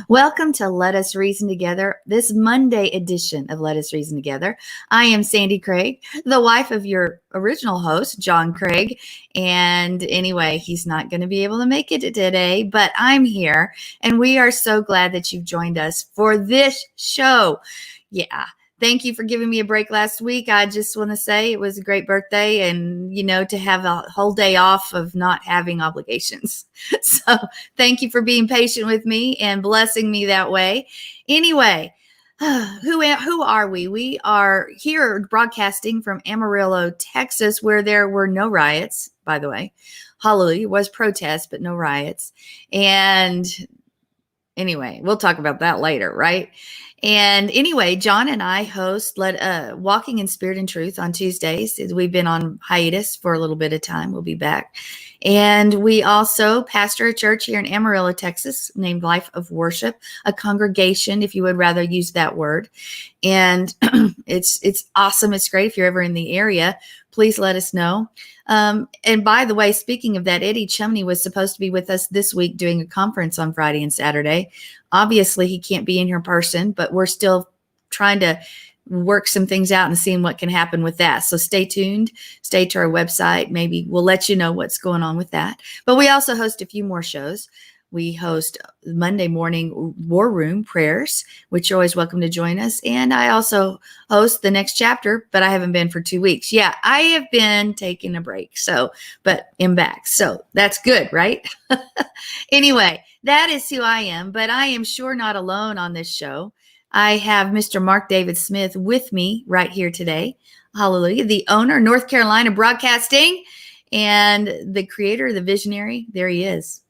Welcome to Let Us Reason Together, this Monday edition of Let Us Reason Together. I am Sandi Craig, the wife of your original host, John Craig. And anyway, he's not going to be able to make it today, but I'm here. And we are so glad that you've joined us for this show. Yeah. Thank you for giving me a break last week. I just want to say it was a great birthday and, to have a whole day off of not having obligations. So thank you for being patient with me and blessing me that way. Anyway, who are we? We are here broadcasting from Amarillo, Texas, where there were no riots, by the way. Hallelujah. It was protests, but no riots. And anyway, we'll talk about that later, right? And anyway, John and I host Walking in Spirit and Truth on Tuesdays. We've been on hiatus for a little bit of time. We'll be back. And we also pastor a church here in Amarillo, Texas, named Life of Worship, a congregation, if you would rather use that word. And it's awesome. It's great. If you're ever in the area, please let us know. And by the way, speaking of that, Eddie Chumney was supposed to be with us this week doing a conference on Friday and Saturday. Obviously, he can't be in here in person, but we're still trying to work some things out and seeing what can happen with that. So stay tuned. Stay to our website. Maybe we'll let you know what's going on with that. But we also host a few more shows. We host Monday morning War Room prayers, which you're always welcome to join us. And I also host the next chapter, but I haven't been for 2 weeks. Yeah, I have been taking a break. But I'm back. So that's good, right? Anyway, that is who I am, but I am sure not alone on this show. I have Mr. Mark David Smith with me right here today. Hallelujah. The owner, North Carolina Broadcasting, and the creator, the visionary. There he is.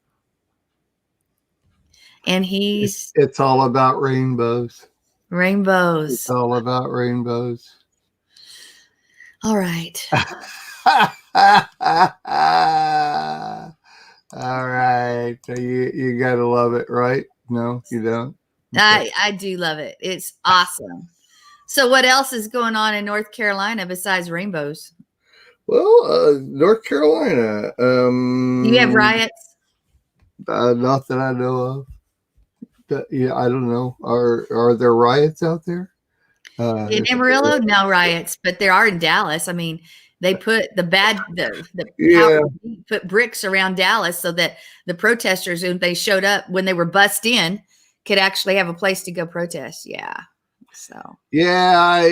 And it's all about rainbows. Rainbows. It's all about rainbows. All right. All right. You got to love it, right? No, you don't? Okay. I do love it. It's awesome. So what else is going on in North Carolina besides rainbows? Well, North Carolina. You have riots? Not that I know of. Yeah, I don't know. Are there riots out there? In Amarillo, no riots, but there are in Dallas. I mean, they put put bricks around Dallas so that the protesters, when they showed up, when they were bussed in, could actually have a place to go protest. Yeah. So. Yeah,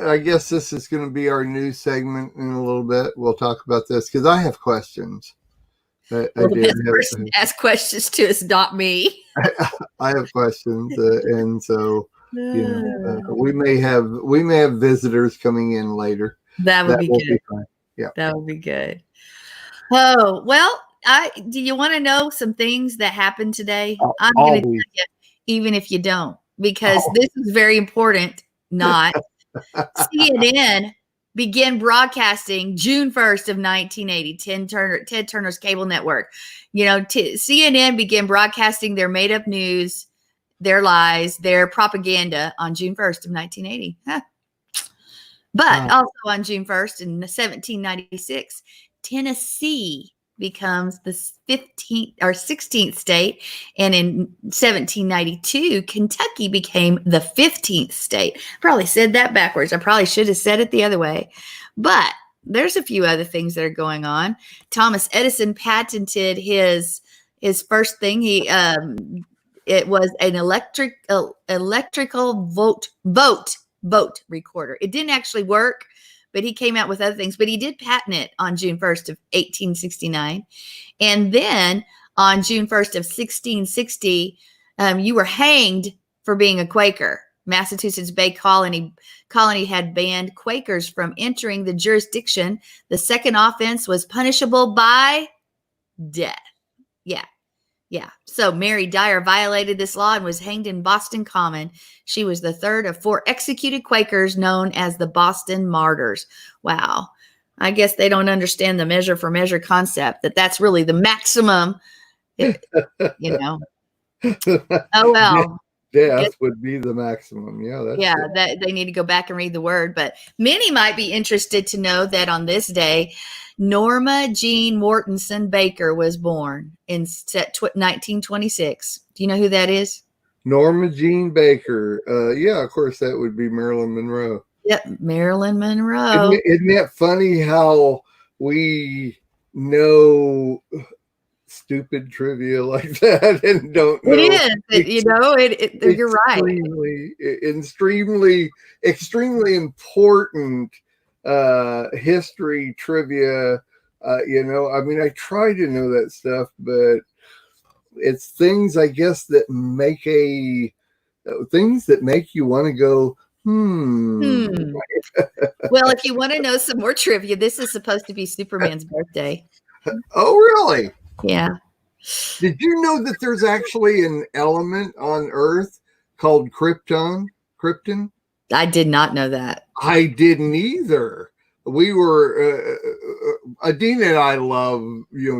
I guess this is going to be our news segment in a little bit. We'll talk about this because I have questions. The best person to ask questions to is not me. I have questions, and so we may have visitors coming in later. That would be good. Be fine. Yeah, that would be good. Oh well, do you want to know some things that happened today? I'm going to tell you, even if you don't, because this is very important. Not CNN. Began broadcasting June 1st of 1980, Ted Turner's cable network. CNN began broadcasting their made-up news, their lies, their propaganda on June 1st of 1980. Huh. But also on June 1st in 1796, Tennessee becomes the 15th or 16th state. And in 1792, Kentucky became the 15th state. Probably said that backwards. I probably should have said it the other way. But there's a few other things that are going on. Thomas Edison patented his first thing. It was an electrical vote recorder. It didn't actually work, but he came out with other things. But he did patent it on June 1st of 1869. And then on June 1st of 1660, you were hanged for being a Quaker. Massachusetts Bay Colony had banned Quakers from entering the jurisdiction. The second offense was punishable by death. Yeah. So Mary Dyer violated this law and was hanged in Boston Common. She was the third of 4 executed Quakers known as the Boston Martyrs. Wow. I guess they don't understand the measure for measure concept, that's really the maximum, Oh, well. Death would be the maximum. Yeah. They need to go back and read the word. But many might be interested to know that on this day, Norma Jean Mortensen Baker was born in 1926. Do you know who that is? Norma Jean Baker. Yeah, of course, that would be Marilyn Monroe. Yep, Marilyn Monroe. Isn't that funny how we know stupid trivia like that and don't know? It is. You're right. Extremely important history trivia. I mean, I try to know that stuff, but it's things, I guess, that make you want to go, Well, if you want to know some more trivia, this is supposed to be Superman's birthday. Oh, really? Yeah. Did you know that there's actually an element on Earth called Krypton? I did not know that. I didn't either. We were Adina and I love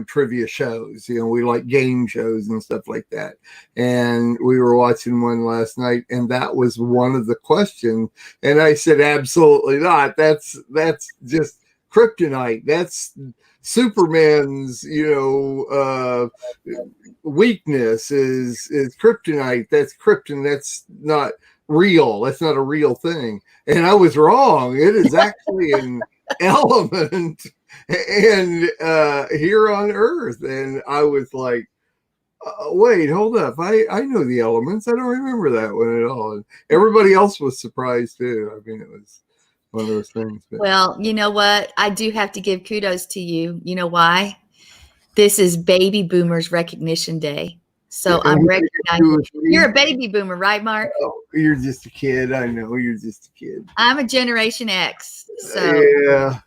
trivia shows. We like game shows and stuff like that. And we were watching one last night, and that was one of the questions. And I said, absolutely not. That's just kryptonite. That's Superman's weakness is kryptonite. That's krypton. That's not real. That's not a real thing. And I was wrong. It is actually an element and here on Earth. And I was like, wait, hold up. I know the elements. I don't remember that one at all. And everybody else was surprised too. I mean, it was one of those things. But. Well, you know what? I do have to give kudos to you. You know why? This is Baby Boomers Recognition Day. So I'm recognizing you're a baby boomer, right, Mark? Oh, you're just a kid. I know you're just a kid. I'm a Generation X. So yeah.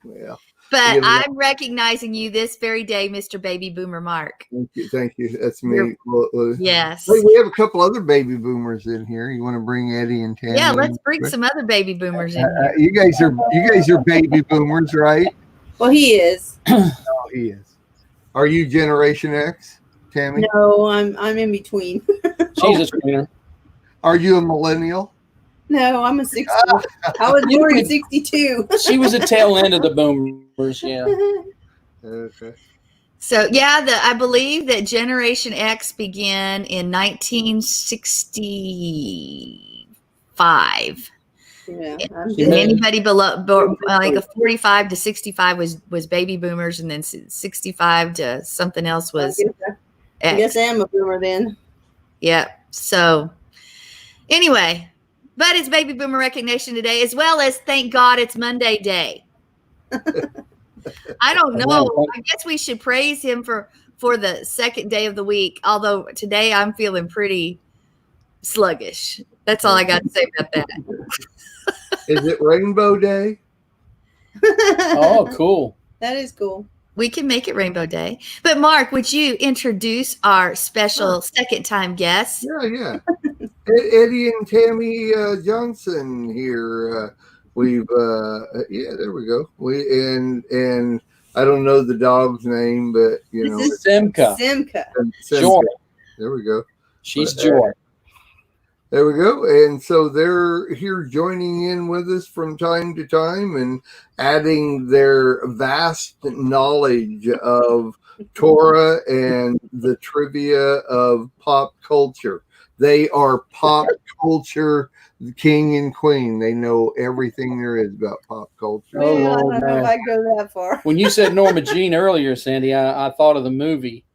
Well, but I'm recognizing you this very day, Mr. Baby Boomer Mark. Thank you. That's me. Yes. Hey, we have a couple other baby boomers in here. You want to bring Eddie and Tammy? Yeah, let's bring some other baby boomers in here. You guys are baby boomers, right? Well, he is. Oh, he is. Are you Generation X, Tammy? No, I'm in between. She's a screener. Are you a millennial? No, I'm a 60. I was born in 62. She was a tail end of the boomers, yeah. Okay. So, I believe that Generation X began in 1965. Yeah, and anybody below, like a 45 to 65 was baby boomers, and then 65 to something else was I guess I am a boomer then. Yeah. So, anyway. But it's Baby Boomer Recognition today, as well as thank God it's Monday Day. I don't know. I guess we should praise him for the second day of the week, although today I'm feeling pretty sluggish. That's all I got to say about that. Is it Rainbow Day? Oh, cool. That is cool. We can make it Rainbow Day. But Mark, would you introduce our special second time guest? Yeah. Eddie and Tammy Johnson here. We've there we go. And I don't know the dog's name, but This is Simca. Joy. There we go. She's Joy. There we go. And so they're here joining in with us from time to time and adding their vast knowledge of Torah and the trivia of pop culture. They are pop culture king and queen. They know everything there is about pop culture. I don't know if I go that far. When you said Norma Jean earlier, Sandy, I thought of the movie.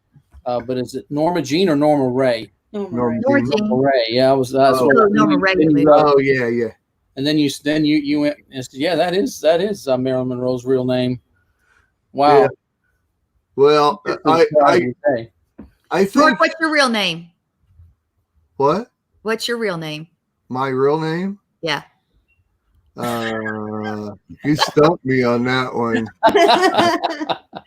But is it Norma Jean or Norma Ray? Norma Ray. Yeah, Norma Ray. Oh, yeah. And then you went and said, yeah, that is Marilyn Monroe's real name. Wow. Yeah. Well, I think. Mark, what's your real name? What? What's your real name? My real name? Yeah. You stumped me on that one.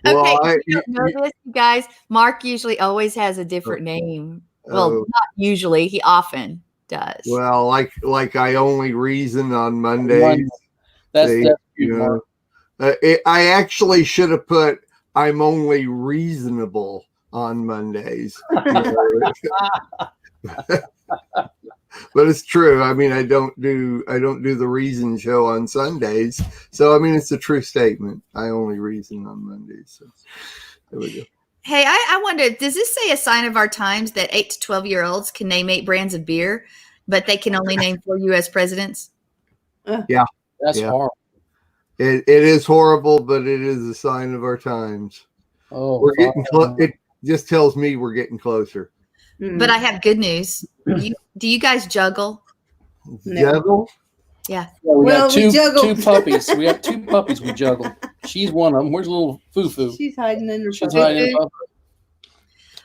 Well, okay, you don't know this, you guys. Mark usually always has a different name. Well, not usually. He often does. Well, like I only reason on Mondays. That's I actually should have put I'm only reasonable on Mondays. But it's true. I mean, I don't do the Reason show on Sundays. So I mean, it's a true statement. I only reason on Mondays. So there we go. Hey, I wonder, does this say a sign of our times that 8 to 12-year-olds can name 8 brands of beer, but they can only name 4 U.S. presidents? Yeah. That's Yeah. horrible. It is horrible, but it is a sign of our times. Oh, We're getting it just tells me we're getting closer. But I have good news. Do you guys juggle? No. Juggle? Yeah. we Well, got we two juggle. puppies. We have 2 puppies we juggle. She's one of them. Where's little Foo-Foo? She's hiding in her She's puppy. hiding in the puppy.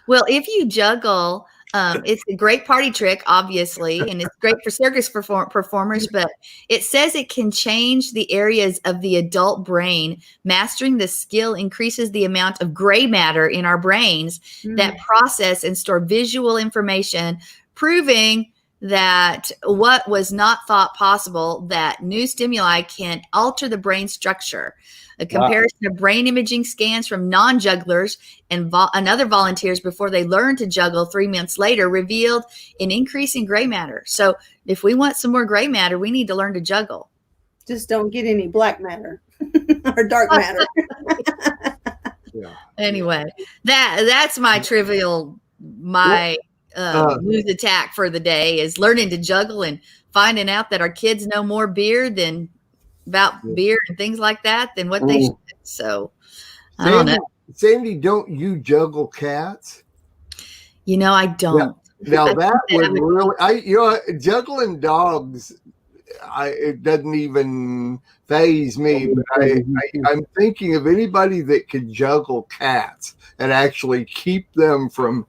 Well, if you juggle, it's a great party trick, obviously, and it's great for circus performers, but it says it can change the areas of the adult brain. Mastering the skill increases the amount of gray matter in our brains that process and store visual information, proving that what was not thought possible, that new stimuli can alter the brain structure. A comparison of brain imaging scans from non-jugglers and other volunteers before they learned to juggle 3 months later revealed an increase in gray matter. So if we want some more gray matter, we need to learn to juggle. Just don't get any black matter or dark matter. Yeah. Anyway, that's my trivial, news attack for the day is learning to juggle and finding out that our kids know more beer than about beer and things like that than what they should. So I don't know. Sandy, don't you juggle cats? I don't. Now that would really, juggling dogs, it doesn't even faze me. But I'm thinking of anybody that could juggle cats and actually keep them from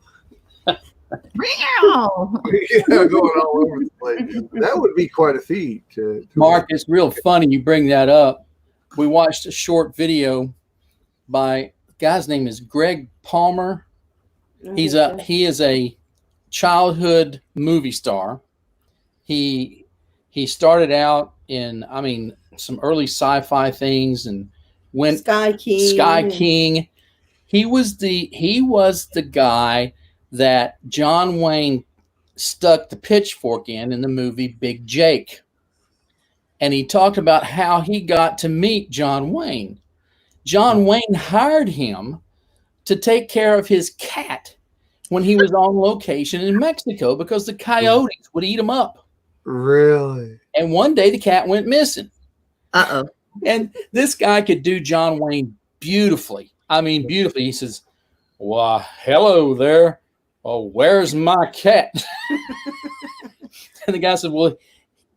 going all over the place. That would be quite a feat. Mark, it's real funny you bring that up. We watched a short video by the guy's name is Greg Palmer. He is a childhood movie star. He started out in some early sci-fi things and went Sky King. He was the guy that John Wayne stuck the pitchfork in the movie Big Jake. And he talked about how he got to meet John Wayne. John Wayne hired him to take care of his cat when he was on location in Mexico because the coyotes would eat him up. Really? And one day the cat went missing. Uh-oh. And this guy could do John Wayne beautifully. Beautifully. He says, "Well, hello there. Oh, where's my cat?" And the guy said, "Well,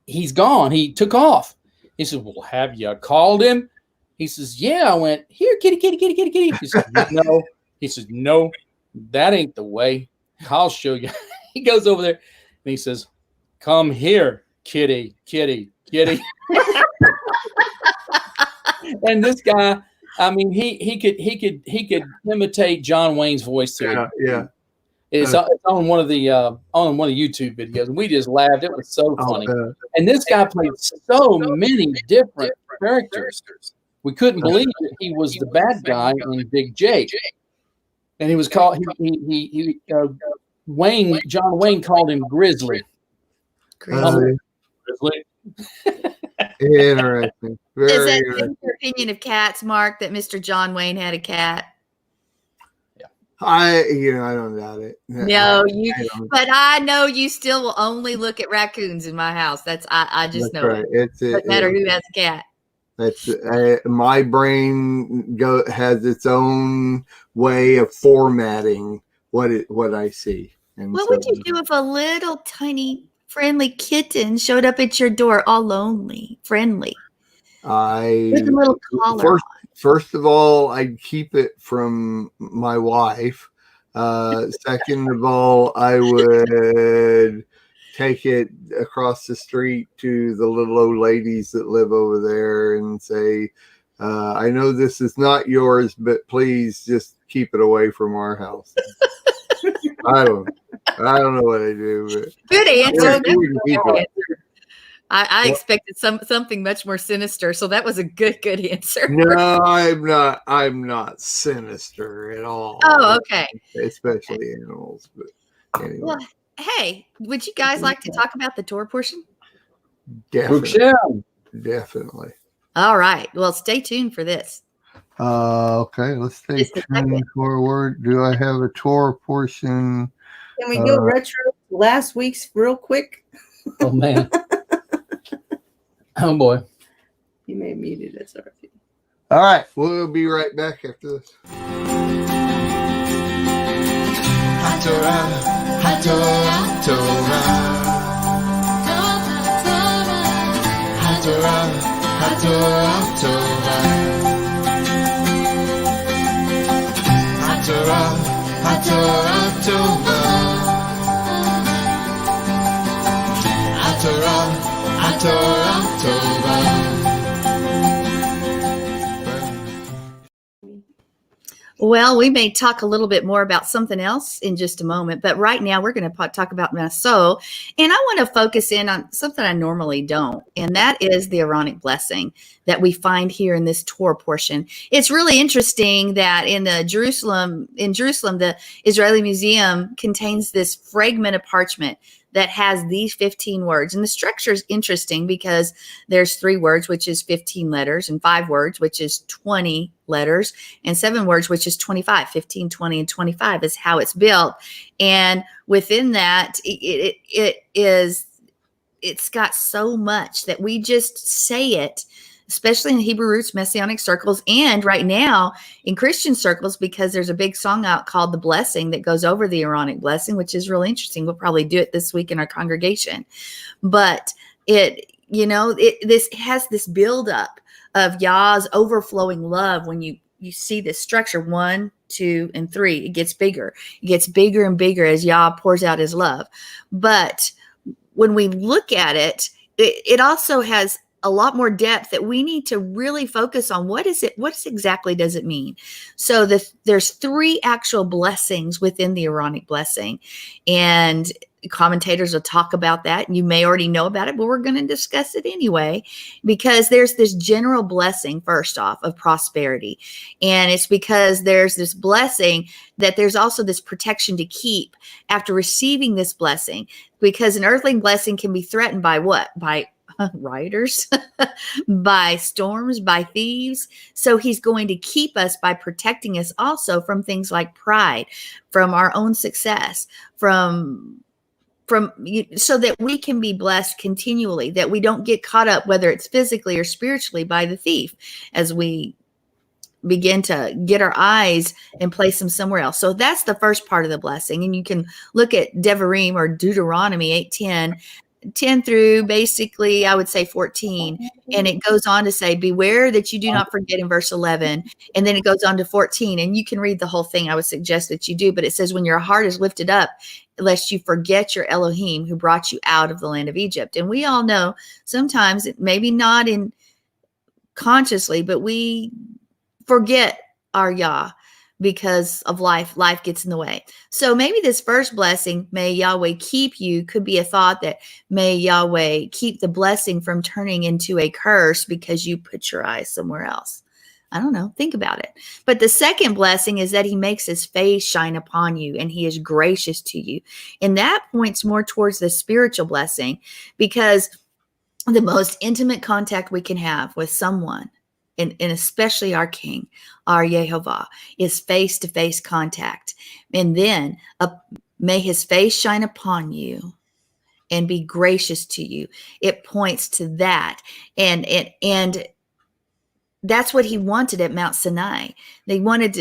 he's gone. He took off." He said, "Well, have you called him?" He says, "Yeah." I went, "Here, kitty, kitty, kitty, kitty, kitty." He said, "No." He says, "No, that ain't the way. I'll show you." He goes over there and he says, "Come here, kitty, kitty, kitty." And this guy, he could imitate John Wayne's voice too. Yeah. It's on one of the YouTube videos, and we just laughed. It was so funny. And this guy played so many different characters. We couldn't believe that he was the bad guy in Big Jake. And he was called John Wayne called him Grizzly. Grizzly. Interesting. Does that change your opinion of cats, Mark, that Mr. John Wayne had a cat? I don't doubt it. No, but I know you still will only look at raccoons in my house. I just know right. it. Doesn't matter who has a cat. That's my brain has its own way of formatting what I see. And what would you do if a little tiny friendly kitten showed up at your door, all lonely, friendly, with a little collar? First of all, I'd keep it from my wife. Second of all, I would take it across the street to the little old ladies that live over there and say, "I know this is not yours, but please just keep it away from our house." I don't know what I do. But good answer. I expected something much more sinister, so that was a good answer. No, I'm not sinister at all. Oh, okay. Especially animals, but anyway. Well, hey, would you guys like to talk about the Torah portion? Definitely. Definitely. Definitely. All right. Well, stay tuned for this. Okay, let's take Just a second. 10 forward. Do I have a Torah portion? Can we go retro to last week's real quick? Oh man. Oh boy. You may have muted us already. All right, we'll be right back after this. Well, we may talk a little bit more about something else in just a moment, but right now we're going to talk about Maso, and I want to focus in on something I normally don't, and that is the Aaronic blessing that we find here in this Torah portion. It's really interesting that in Jerusalem, the Israeli Museum contains this fragment of parchment that has these 15 words. And the structure is interesting because there's 3 words, which is 15 letters, and 5 words, which is 20 letters, and 7 words, which is 25. 15, 20, and 25 is how it's built. And within that, it's got so much that we just say it, especially in Hebrew roots Messianic circles, and right now in Christian circles, because there's a big song out called The Blessing that goes over the Aaronic blessing, which is really interesting. We'll probably do it this week in our congregation. But this has this buildup of Yah's overflowing love. When you see this structure, 1, 2, and 3, it gets bigger. It gets bigger and bigger as Yah pours out his love. But when we look at it, it also has a lot more depth that we need to really focus on. What exactly does it mean? So there's 3 actual blessings within the Aaronic blessing, and commentators will talk about that. You may already know about it, but we're going to discuss it anyway, because there's this general blessing, first off, of prosperity. And it's because there's this blessing that there's also this protection to keep after receiving this blessing, because an earthly blessing can be threatened by what? By rioters, by storms, by thieves. So he's going to keep us by protecting us also from things like pride, from our own success, so that we can be blessed continually, that we don't get caught up, whether it's physically or spiritually, by the thief as we begin to get our eyes and place them somewhere else. So that's the first part of the blessing. And you can look at Devarim or Deuteronomy 8:10, 10 through basically, I would say 14. And it goes on to say, beware that you do not forget in verse 11. And then it goes on to 14. And you can read the whole thing. I would suggest that you do. But it says, when your heart is lifted up, lest you forget your Elohim who brought you out of the land of Egypt. And we all know sometimes, maybe not in consciously, but we forget our Yah because of life. Life gets in the way. So maybe this first blessing, may Yahweh keep you, could be a thought that may Yahweh keep the blessing from turning into a curse because you put your eyes somewhere else. I don't know. Think about it. But the second blessing is that he makes his face shine upon you and he is gracious to you. And that points more towards the spiritual blessing, because the most intimate contact we can have with someone, and especially our King, our Yehovah, is face-to-face contact. And then may his face shine upon you and be gracious to you. It points to that. And that's what he wanted at Mount Sinai. He wanted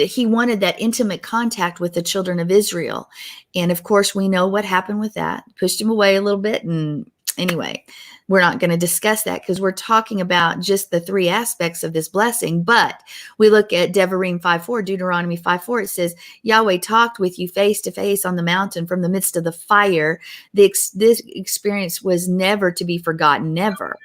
that intimate contact with the children of Israel. And of course, we know what happened with that. Pushed him away a little bit. And anyway, we're not going to discuss that because we're talking about just the 3 aspects of this blessing. But we look at Devarim 5:4, Deuteronomy 5:4. It says, Yahweh talked with you face to face on the mountain from the midst of the fire. This experience was never to be forgotten, never.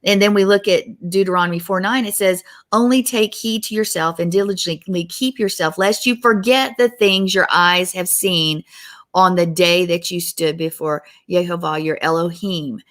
And then we look at Deuteronomy 4:9. It says, only take heed to yourself and diligently keep yourself, lest you forget the things your eyes have seen on the day that you stood before Yehovah, your Elohim.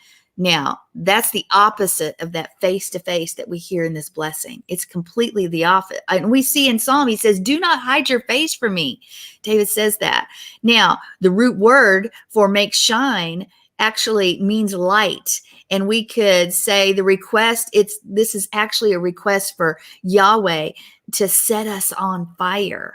Now, that's the opposite of that face-to-face that we hear in this blessing. It's completely the opposite. And we see in Psalm, he says, do not hide your face from me. David says that. Now, the root word for make shine actually means light. And we could say the request, this is actually a request for Yahweh to set us on fire.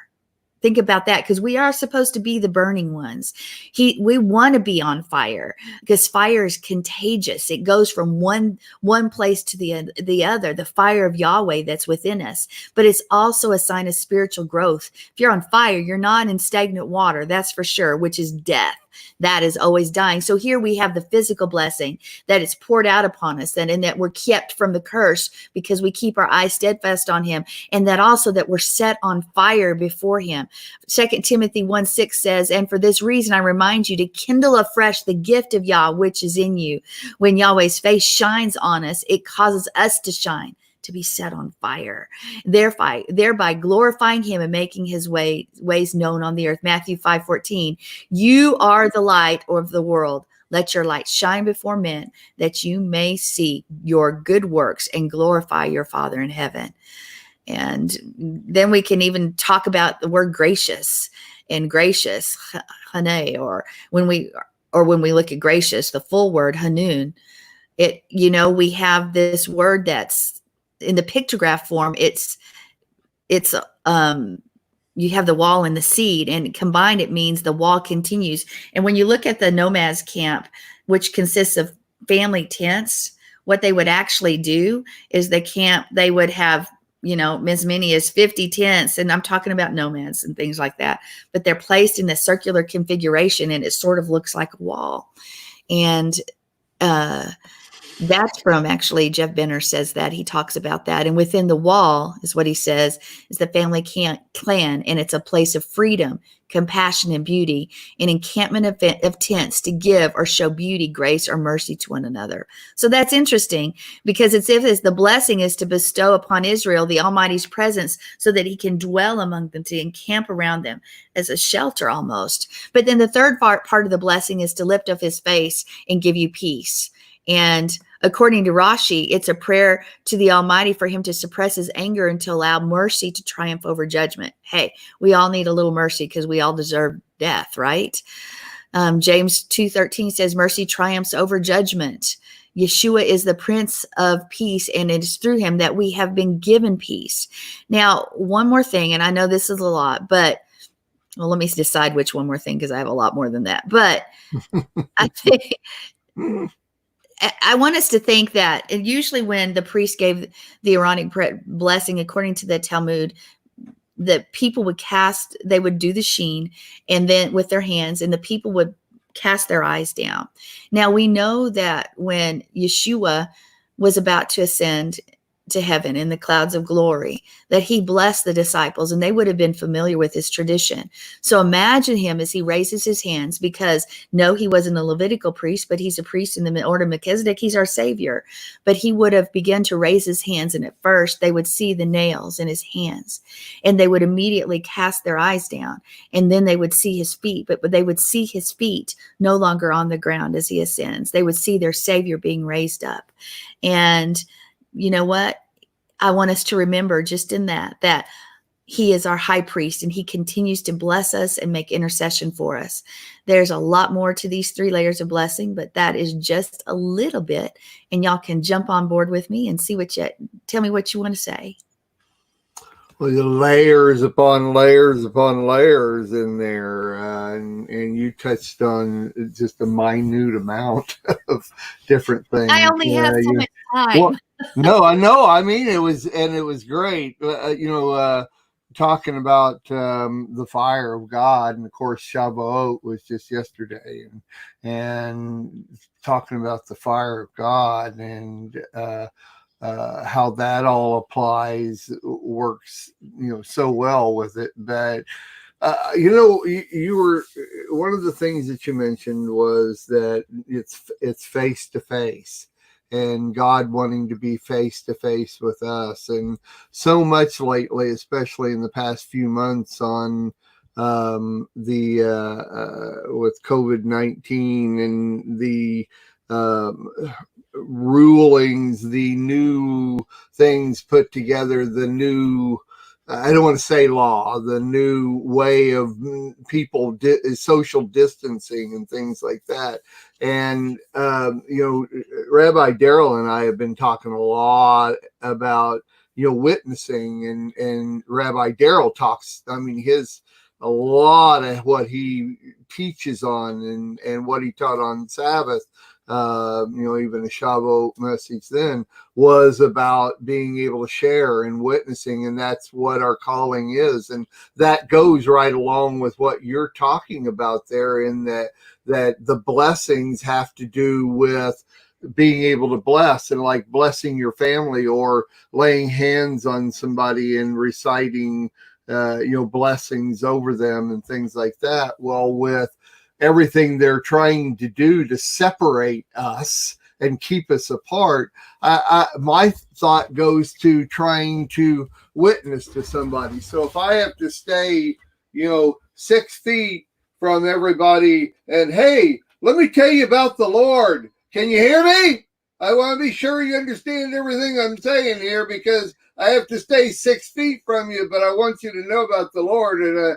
Think about that, because we are supposed to be the burning ones. We want to be on fire because fire is contagious. It goes from one place to the other, the fire of Yahweh that's within us. But it's also a sign of spiritual growth. If you're on fire, you're not in stagnant water, that's for sure, which is death. That is always dying. So here we have the physical blessing that is poured out upon us, and that we're kept from the curse because we keep our eyes steadfast on him, and that also that we're set on fire before him. 2 Timothy 1:6 says, and for this reason I remind you to kindle afresh the gift of Yah which is in you. When Yahweh's face shines on us, it causes us to shine, to be set on fire, thereby glorifying him and making his ways known on the earth. Matthew 5:14, you are the light of the world. Let your light shine before men, that you may see your good works and glorify your Father in heaven. And then we can even talk about the word gracious, and gracious, hane, or when we look at gracious, the full word hanun, we have this word that's in the pictograph form. It's you have the wall and the seed, and combined it means the wall continues. And when you look at the nomads camp, which consists of family tents, what they would actually do is they would have, as many as 50 tents. And I'm talking about nomads and things like that, but they're placed in a circular configuration, and it sort of looks like a wall. And that's from, actually, Jeff Benner says that. He talks about that. And within the wall is what he says is the family clan, and it's a place of freedom, compassion, and beauty, an encampment of tents to give or show beauty, grace, or mercy to one another. So that's interesting, because it's the blessing is to bestow upon Israel the Almighty's presence so that he can dwell among them, to encamp around them as a shelter almost. But then the third part of the blessing is to lift up his face and give you peace. And according to Rashi, it's a prayer to the Almighty for him to suppress his anger and to allow mercy to triumph over judgment. Hey, we all need a little mercy because we all deserve death, right? James 2:13 says, mercy triumphs over judgment. Yeshua is the Prince of Peace, and it is through him that we have been given peace. Now, one more thing, and I know this is a lot, but let me decide which one more thing, because I have a lot more than that. But I think I want us to think that, and usually when the priest gave the Aaronic blessing, according to the Talmud, the people they would do the sheen, and then with their hands, and the people would cast their eyes down. Now we know that when Yeshua was about to ascend to heaven in the clouds of glory, that he blessed the disciples, and they would have been familiar with his tradition. So imagine him as he raises his hands, because no, he wasn't a Levitical priest, but he's a priest in the order of Melchizedek. He's our savior. But he would have begun to raise his hands, and at first they would see the nails in his hands, and they would immediately cast their eyes down, and then they would see his feet, but they would see his feet no longer on the ground as he ascends. They would see their savior being raised up. And you know what? I want us to remember just in that he is our high priest, and he continues to bless us and make intercession for us. There's a lot more to these 3 layers of blessing, but that is just a little bit. And y'all can jump on board with me and tell me what you want to say. Well, the layers upon layers upon layers in there, and you touched on just a minute amount of different things. I only have so much time. Well, no, I know. I mean, it was great. Talking about the fire of God, and of course, Shavuot was just yesterday, and talking about the fire of God, and how that all works, so well with it. But you were, one of the things that you mentioned was that it's face to face, and God wanting to be face to face with us. And so much lately, especially in the past few months, on with COVID-19 and the rulings, the new things put together, the new I don't want to say law, the new way of people social distancing and things like that. And, Rabbi Darrell and I have been talking a lot about, witnessing, and Rabbi Darrell talks, a lot of what he teaches on and what he taught on Sabbath, even a Shavuot message then was about being able to share and witnessing. And that's what our calling is. And that goes right along with what you're talking about there, in that the blessings have to do with being able to bless, and like blessing your family or laying hands on somebody and reciting blessings over them and things like that. Well, with everything they're trying to do to separate us and keep us apart, my thought goes to trying to witness to somebody. So if I have to stay 6 feet from everybody and, hey, let me tell you about the Lord, can you hear me? I want to be sure you understand everything I'm saying here, because I have to stay 6 feet from you, but I want you to know about the Lord. And,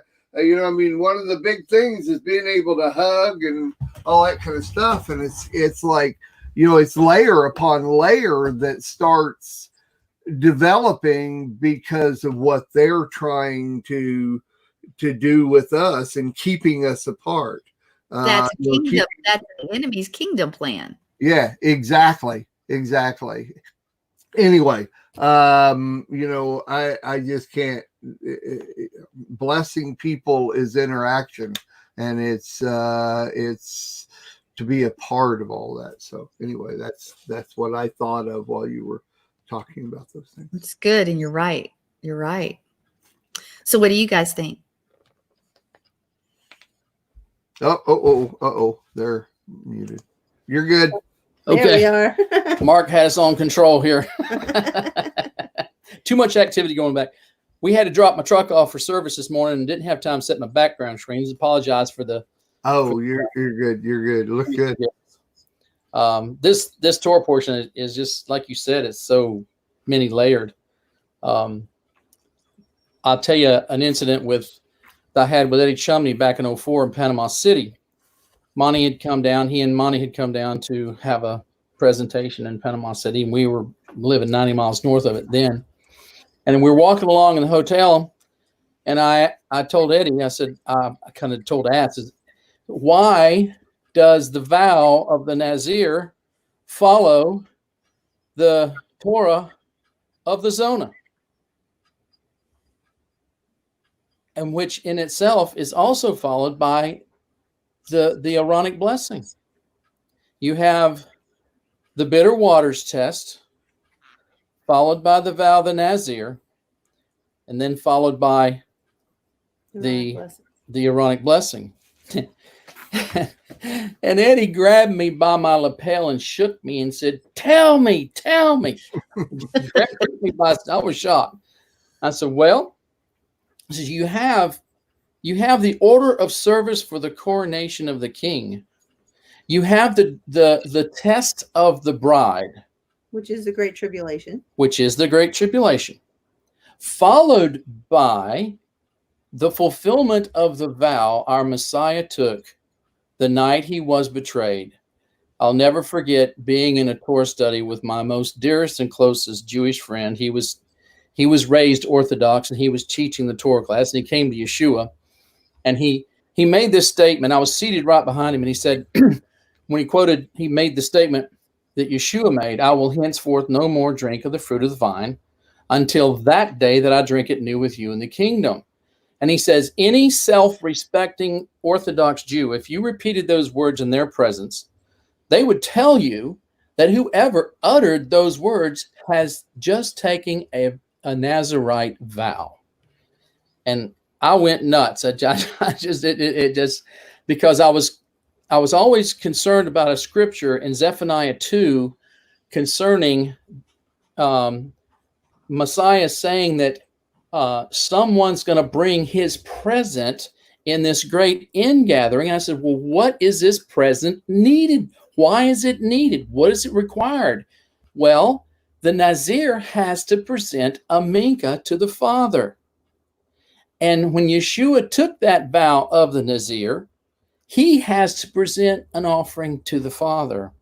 one of the big things is being able to hug and all that kind of stuff. And it's like, it's layer upon layer that starts developing because of what they're trying to do with us and keeping us apart. That's kingdom. That's the enemy's kingdom plan. Yeah, exactly. Anyway, I just can't. Blessing people is interaction, and it's to be a part of all that. So anyway, that's what I thought of while you were talking about those things. It's good, and you're right. So what do you guys think? They're muted. You're good. Okay. There we are. Mark had us on control here. Too much activity going back. We had to drop my truck off for service this morning and didn't have time to set my background screens. Apologize for the. You're good. You're good. Look good. This Torah portion is just like you said. It's so many layered. I'll tell you an incident that I had with Eddie Chumney back in 2004 in Panama City. Monty had come down. He and Monty had come down to have a presentation in Panama City, and we were living 90 miles north of it then. And we were walking along in the hotel, and I told Eddie, I said, I kind of told Ass, why does the vow of the Nazir follow the Torah of the Zona? And which in itself is also followed by the Aaronic blessing. You have the bitter waters test, followed by the vow of the Nazir, and then followed by the Aaronic blessing. And Eddie grabbed me by my lapel and shook me and said, tell me. I was shocked. I said, well, you have the order of service for the coronation of the king. You have the test of the bride, which is the Great Tribulation. Followed by the fulfillment of the vow our Messiah took the night he was betrayed. I'll never forget being in a Torah study with my most dearest and closest Jewish friend. He was raised Orthodox, and he was teaching the Torah class, and he came to Yeshua, and he made this statement. I was seated right behind him, and he said, when he made the statement that Yeshua made, I will henceforth no more drink of the fruit of the vine until that day that I drink it new with you in the kingdom. And he says, any self-respecting Orthodox Jew, if you repeated those words in their presence, they would tell you that whoever uttered those words has just taken a Nazirite vow. And I went nuts. Because I was always concerned about a scripture in Zephaniah 2 concerning Messiah saying that someone's going to bring his present in this great ingathering. I said, well, what is this present needed? Why is it needed? What is it required? Well, the Nazir has to present a minka to the Father. And when Yeshua took that vow of the Nazir, he has to present an offering to the Father.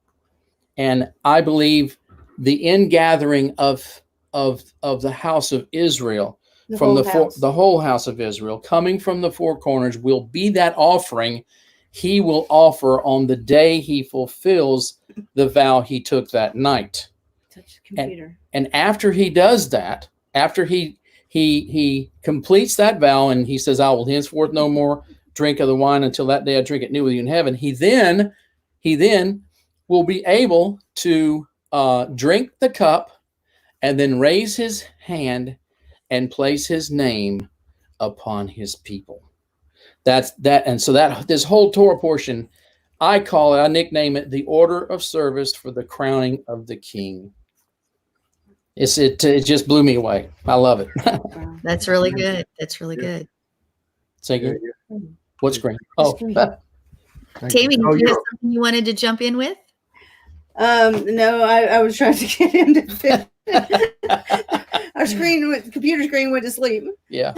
And I believe the ingathering of the house of Israel, the whole house of Israel, coming from the four corners, will be that offering he will offer on the day he fulfills the vow he took that night. Touch the computer. And after he does that, after he completes that vow and he says, I will henceforth no more drink of the wine until that day I drink it new with you in heaven. He then will be able to drink the cup and then raise his hand and place his name upon his people. That's that. And so that this whole Torah portion, I nickname it the order of service for the crowning of the king. It just blew me away. I love it. That's really good. That's really good. Say again. What screen? Oh, Tammy, did you have something you wanted to jump in with? No, I was trying to get him to fit. Our computer screen went to sleep. Yeah.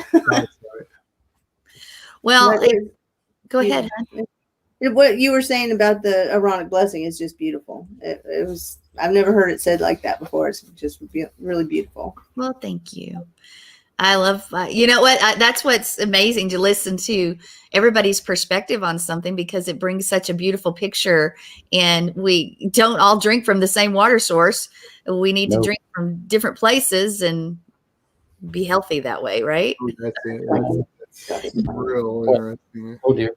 Well, go ahead. What you were saying about the Aaronic blessing is just beautiful. It was. I've never heard it said like that before. It's just really beautiful. Well, thank you. I love, you know what? That's what's amazing to listen to everybody's perspective on something, because it brings such a beautiful picture, and we don't all drink from the same water source. We need to drink from different places and be healthy that way, right? That's real interesting. Oh dear.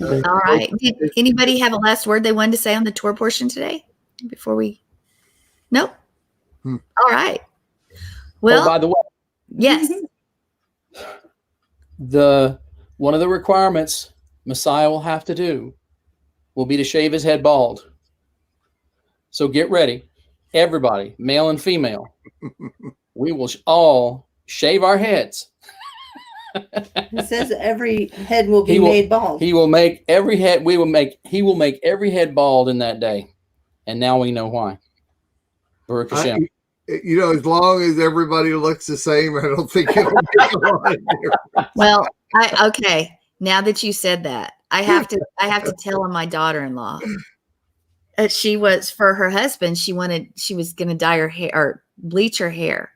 All right. Did anybody have a last word they wanted to say on the Torah portion today before we? Nope. All right. Well, by the way, yes. One of the requirements Messiah will have to do will be to shave his head bald. So get ready, everybody, male and female. We will all shave our heads. It says every head will be made bald. He will make every head. He will make every head bald in that day, and now we know why. Baruch Hashem. You know, as long as everybody looks the same, I don't think it'll make a lot of difference. Well, okay. Now that you said that, I have to tell on my daughter-in-law. She was, for her husband, she was going to dye her hair or bleach her hair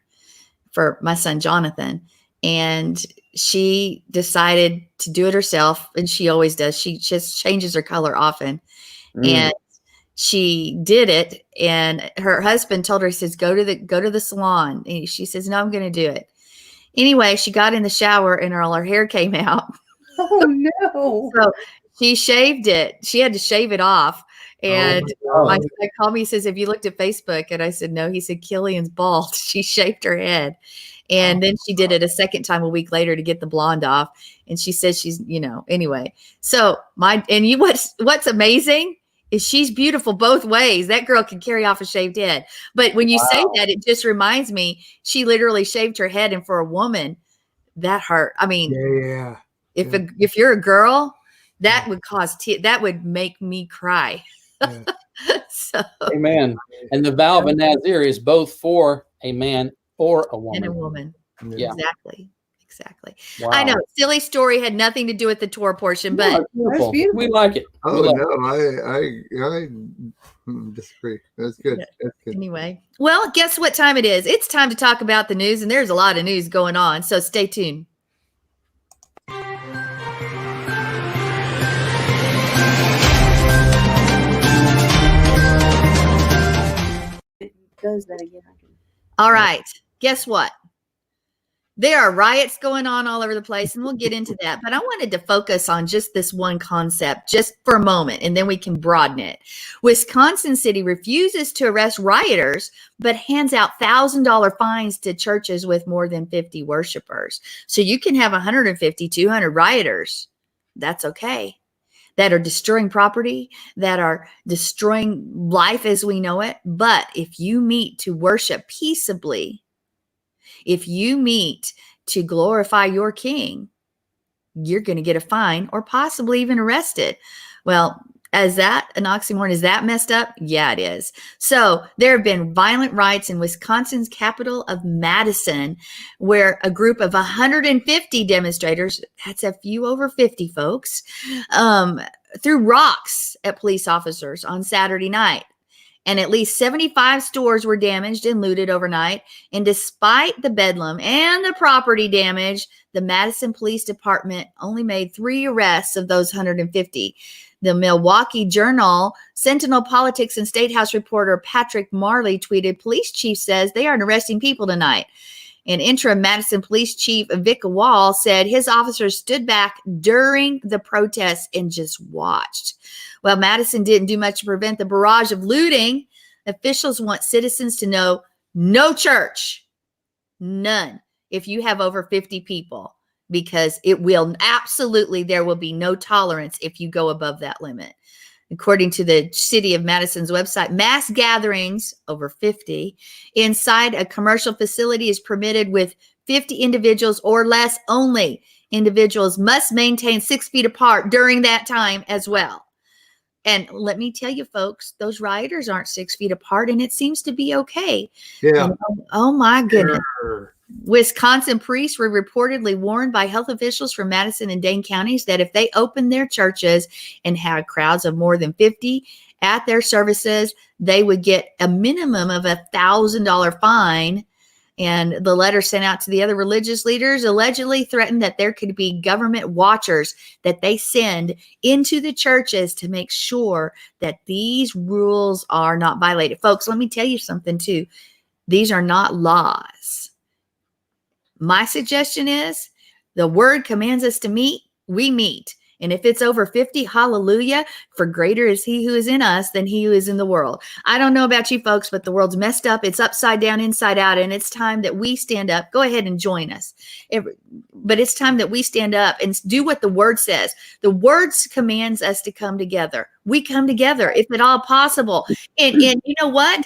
for my son Jonathan, and she decided to do it herself, and she always does. She just changes her color often, and she did it. And her husband told her, he says, go to the salon. And she says, no, I'm going to do it. Anyway, she got in the shower and all her hair came out. Oh no. So she shaved it. She had to shave it off. And my son called me, he says, have you looked at Facebook? And I said, no. He said, Killian's bald. She shaved her head. And then she did it a second time a week later to get the blonde off. And she says she's, anyway. So what's amazing is she's beautiful both ways. That girl can carry off a shaved head. But when you say that, it just reminds me, she literally shaved her head. And for a woman, that hurt. I mean, if you're a girl, that would cause that would make me cry. Yeah. So, amen. And the vow of a Nazir is both for a man or a woman. And a woman. Yeah. Exactly. Wow. I know. Silly story had nothing to do with the Torah portion, but That's beautiful. We like it. Oh no, I disagree. That's good. That's good. Anyway, well, guess what time it is? It's time to talk about the news, and there's a lot of news going on. So stay tuned. It does that again. All right. Guess what? There are riots going on all over the place, and we'll get into that. But I wanted to focus on just this one concept just for a moment, and then we can broaden it. Wisconsin City refuses to arrest rioters, but hands out $1,000 fines to churches with more than 50 worshipers. So you can have 150, 200 rioters. That's okay. That are destroying property, that are destroying life as we know it. But if you meet to worship peaceably, if you meet to glorify your king, you're going to get a fine or possibly even arrested. Well, Is that an oxymoron? Is that messed up? Yeah, it is. So there have been violent riots in Wisconsin's capital of Madison, where a group of 150 demonstrators, that's a few over 50 folks, threw rocks at police officers on Saturday night. And at least 75 stores were damaged and looted overnight. And despite the bedlam and the property damage, the Madison Police Department only made 3 arrests of those 150. The Milwaukee Journal Sentinel Politics and State House reporter Patrick Marley tweeted, police chief says they aren't arresting people tonight. And interim Madison Police Chief Vic Wall said his officers stood back during the protests and just watched. Well, Madison didn't do much to prevent the barrage of looting. Officials want citizens to know no church, none, if you have over 50 people, because it will absolutely, there will be no tolerance if you go above that limit. According to the city of Madison's website, mass gatherings over 50 inside a commercial facility is permitted with 50 individuals or less only. Individuals must maintain 6 feet apart during that time as well. And let me tell you, folks, those rioters aren't 6 feet apart, and it seems to be okay. Yeah. And, oh my goodness. Sure. Wisconsin priests were reportedly warned by health officials from Madison and Dane counties that if they opened their churches and had crowds of more than 50 at their services, they would get a minimum of $1,000 fine. And the letter sent out to the other religious leaders allegedly threatened that there could be government watchers that they send into the churches to make sure that these rules are not violated. Folks, let me tell you something too. These are not laws. My suggestion is the word commands us to meet, we meet. And if it's over 50, hallelujah, for greater is he who is in us than he who is in the world. I don't know about you folks, but the world's messed up. It's upside down, inside out. And it's time that we stand up. Go ahead and join us. But it's time that we stand up and do what the word says. The word commands us to come together. We come together if at all possible. And you know what?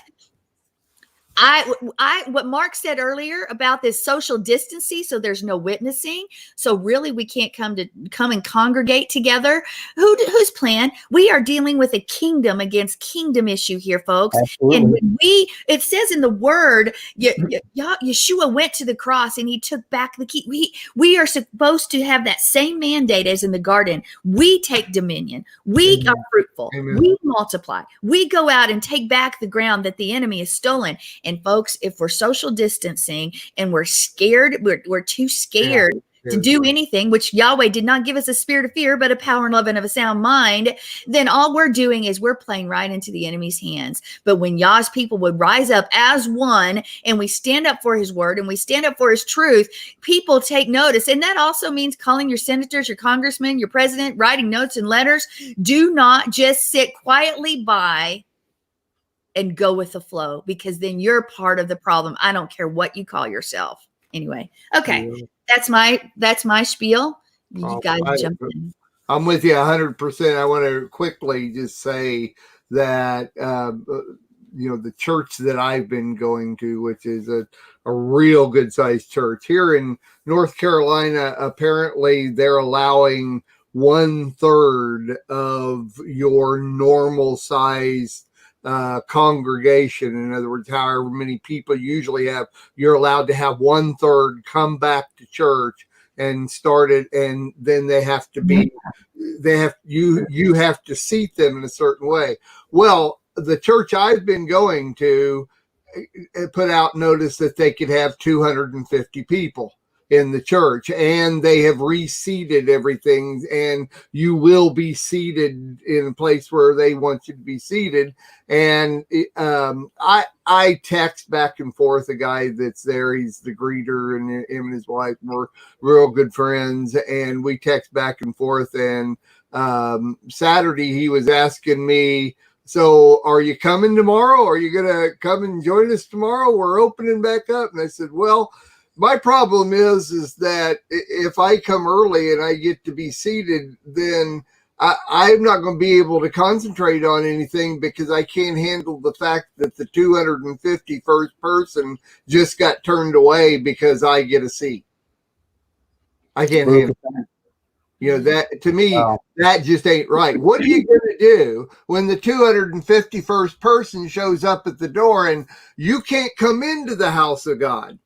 What Mark said earlier about this social distancing, so there's no witnessing. So really we can't come and congregate together. Whose plan? We are dealing with a kingdom against kingdom issue here, folks. Absolutely. And when it says in the word, Yeshua went to the cross and he took back the key. We are supposed to have that same mandate as in the garden. We take dominion. We are fruitful. Amen. We multiply. We go out and take back the ground that the enemy has stolen. And folks, if we're social distancing and we're scared, we're too scared to do anything, which Yahweh did not give us a spirit of fear, but a power and love and of a sound mind, then all we're doing is we're playing right into the enemy's hands. But when Yah's people would rise up as one and we stand up for his word and we stand up for his truth, people take notice. And that also means calling your senators, your congressmen, your president, writing notes and letters. Do not just sit quietly by and go with the flow, because then you're part of the problem. I don't care what you call yourself. Anyway, okay, that's my spiel. You guys jump in. I'm with you 100%. I want to quickly just say that the church that I've been going to, which is a real good sized church here in North Carolina, apparently they're allowing 1/3 of your normal size congregation. In other words, however many people you usually have, you're allowed to have 1/3 come back to church and start it, and then you have to seat them in a certain way. Well, the church I've been going to put out notice that they could have 250 people in the church, and they have reseated everything, and you will be seated in a place where they want you to be seated. And I text back and forth a guy that's there. He's the greeter, and him and his wife were real good friends, and we text back and forth. And Saturday he was asking me, so are you coming tomorrow? Are you gonna come and join us tomorrow? We're opening back up. And I said, well, my problem is that if I come early and I get to be seated, then I'm not going to be able to concentrate on anything, because I can't handle the fact that the 251st person just got turned away because I get a seat. I can't handle that. You know, that to me, Wow. that just ain't right. What are you going to do when the 251st person shows up at the door and you can't come into the house of God?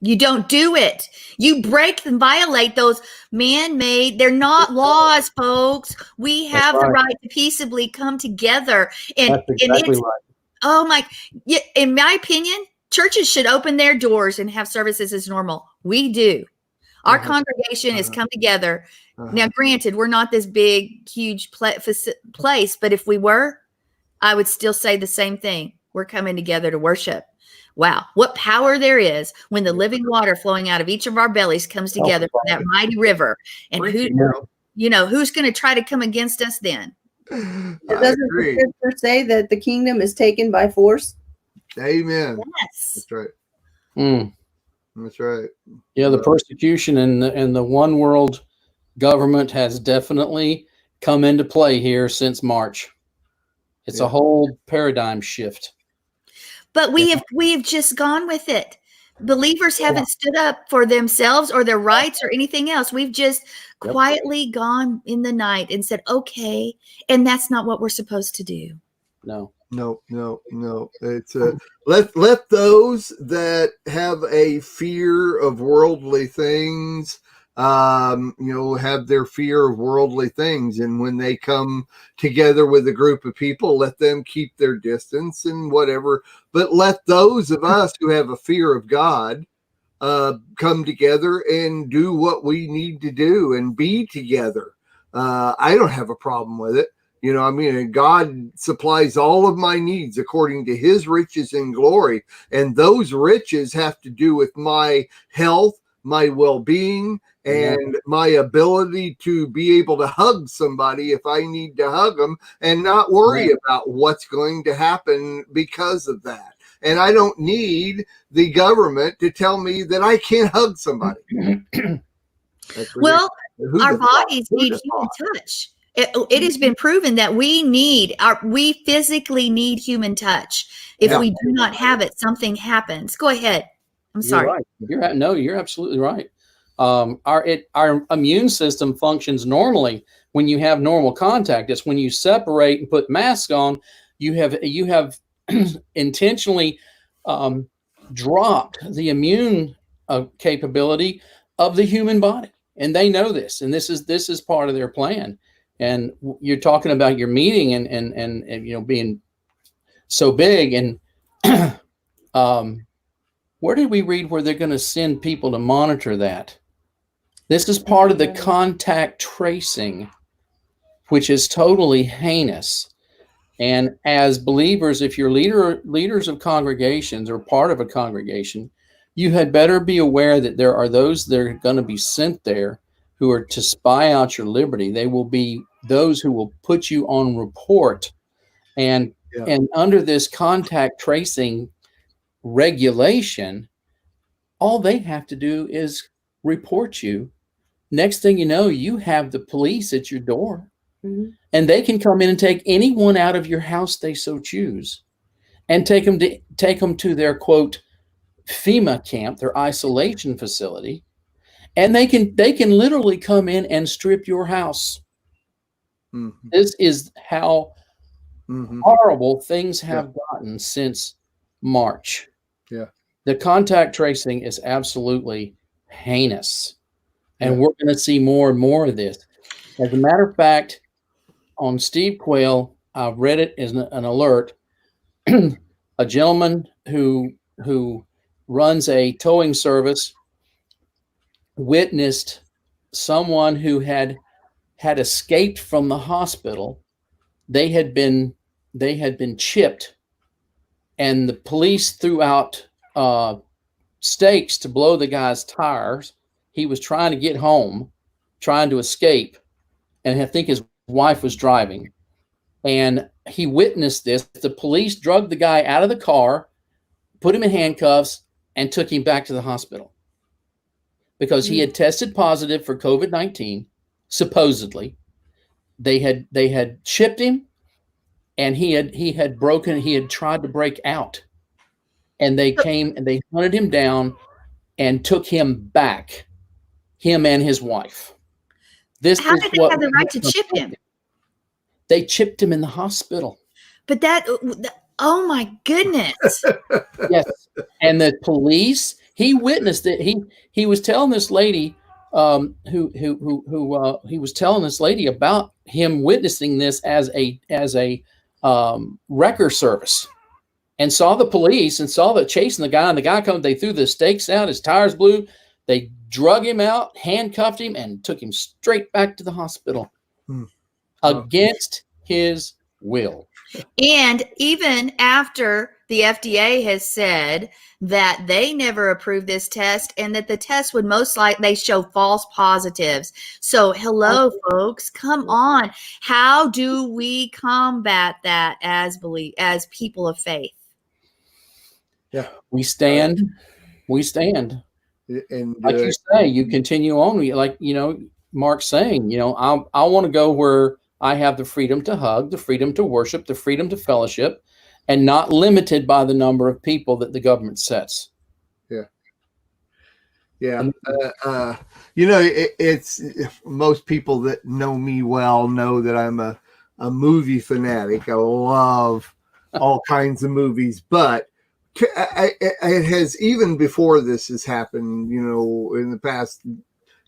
You don't do it. You break and violate those man-made. They're not laws, folks. We have the right to peaceably come together. And, That's exactly right. Oh my, in my opinion, churches should open their doors and have services as normal. We do. Our congregation has come together. Now, granted, we're not this big, huge place, but if we were, I would still say the same thing. We're coming together to worship. Wow, what power there is when the living water flowing out of each of our bellies comes together from that mighty river. And who's going to try to come against us then? Doesn't the scripture say that the kingdom is taken by force? Amen. Yes. That's right. Mm. That's right. Yeah, the persecution and the one world government has definitely come into play here since March. It's a whole paradigm shift. But we have just gone with it. Believers haven't stood up for themselves or their rights or anything else. We've just quietly gone in the night and said, okay. And that's not what we're supposed to do. No. It's let those that have a fear of worldly things, have their fear of worldly things. And when they come together with a group of people, let them keep their distance and whatever. But let those of us who have a fear of God come together and do what we need to do and be together. I don't have a problem with it. God supplies all of my needs according to his riches and glory. And those riches have to do with my health, my well-being, and my ability to be able to hug somebody if I need to hug them and not worry about what's going to happen because of that. And I don't need the government to tell me that I can't hug somebody. Well, our bodies need human touch. It has been proven that we physically need human touch. If we do not have it, something happens. Go ahead. I'm sorry. You're right. You're absolutely right. Our immune system functions normally when you have normal contact. It's when you separate and put masks on, you have intentionally dropped the immune capability of the human body, and they know this. And this is part of their plan. And you're talking about your meeting and being so big. And where did we read where they're going to send people to monitor that? This is part of the contact tracing, which is totally heinous. And as believers, if you're leaders of congregations or part of a congregation, you had better be aware that there are those that are going to be sent there who are to spy out your liberty. They will be those who will put you on report. And under this contact tracing regulation, all they have to do is report you. Next thing you know, you have the police at your door, and they can come in and take anyone out of your house they so choose and take them to their, quote, FEMA camp, their isolation facility. And they can literally come in and strip your house. Mm-hmm. This is how horrible things have gotten since March. Yeah. The contact tracing is absolutely heinous. And we're going to see more and more of this. As a matter of fact, on Steve Quayle, I've read it as an alert. A gentleman who runs a towing service witnessed someone who had escaped from the hospital. They had been chipped, and the police threw out stakes to blow the guy's tires. He was trying to get home, trying to escape, and I think his wife was driving. And he witnessed this. The police drugged the guy out of the car, put him in handcuffs, and took him back to the hospital because he had tested positive for COVID-19. Supposedly, they had chipped him, and he had tried to break out, and they came and they hunted him down and took him back, him and his wife. This How is did they what have the right to chip him? They chipped him in the hospital. But oh my goodness. Yes, and the police. He witnessed it. He was telling this lady, he was telling this lady about him witnessing this as a wrecker service, and saw the police and saw that chasing the guy. And the guy come. They threw the stakes out. His tires blew. They drug him out, handcuffed him, and took him straight back to the hospital against his will. And even after the FDA has said that they never approved this test and that the test would most likely they show false positives. So hello, folks, come on. How do we combat that as people of faith? Yeah, we stand. And Like you say, you continue on. Like, Mark's saying, I want to go where I have the freedom to hug, the freedom to worship, the freedom to fellowship, and not limited by the number of people that the government sets. Yeah. It's most people that know me well know that I'm a movie fanatic. I love all kinds of movies, but it has, even before this has happened, in the past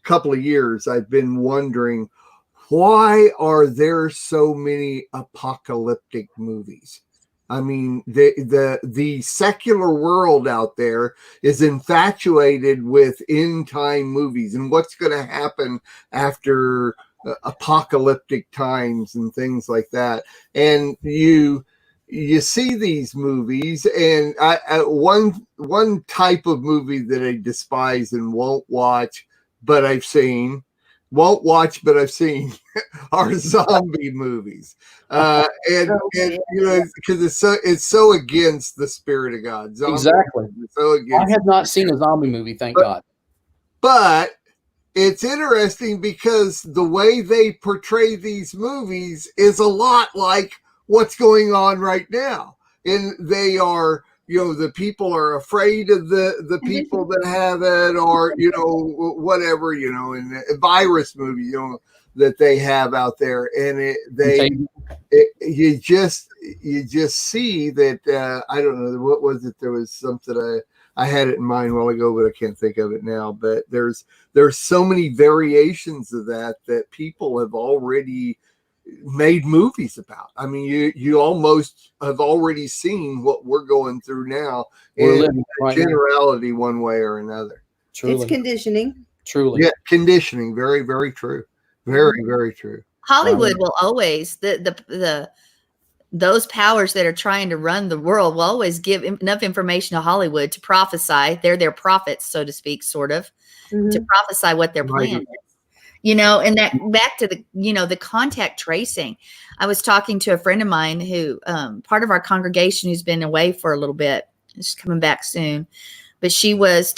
couple of years, I've been wondering, why are there so many apocalyptic movies? I mean, the secular world out there is infatuated with end time movies and what's going to happen after apocalyptic times and things like that. And you see these movies, and one type of movie that I despise and won't watch, but I've seen are zombie movies, because it's so against the spirit of God. Exactly. I have not seen a zombie movie, thank God. But it's interesting because the way they portray these movies is a lot like what's going on right now, and they are. The people are afraid of the people that have it, or, whatever, in the virus movie, that they have out there. And you just see that, I don't know, what was it? There was something I had it in mind a while ago, but I can't think of it now. But there's so many variations of that people have already made movies about. I mean, you almost have already seen what we're going through now in generality, one way or another. Truly. It's conditioning. Truly. Yeah, conditioning. Very, very true. Very, very true. Hollywood will always those powers that are trying to run the world will always give enough information to Hollywood to prophesy. They're their prophets, so to speak, sort of, to prophesy what their plan is. And that back to the contact tracing. I was talking to a friend of mine who, part of our congregation, who's been away for a little bit. She's coming back soon, but she was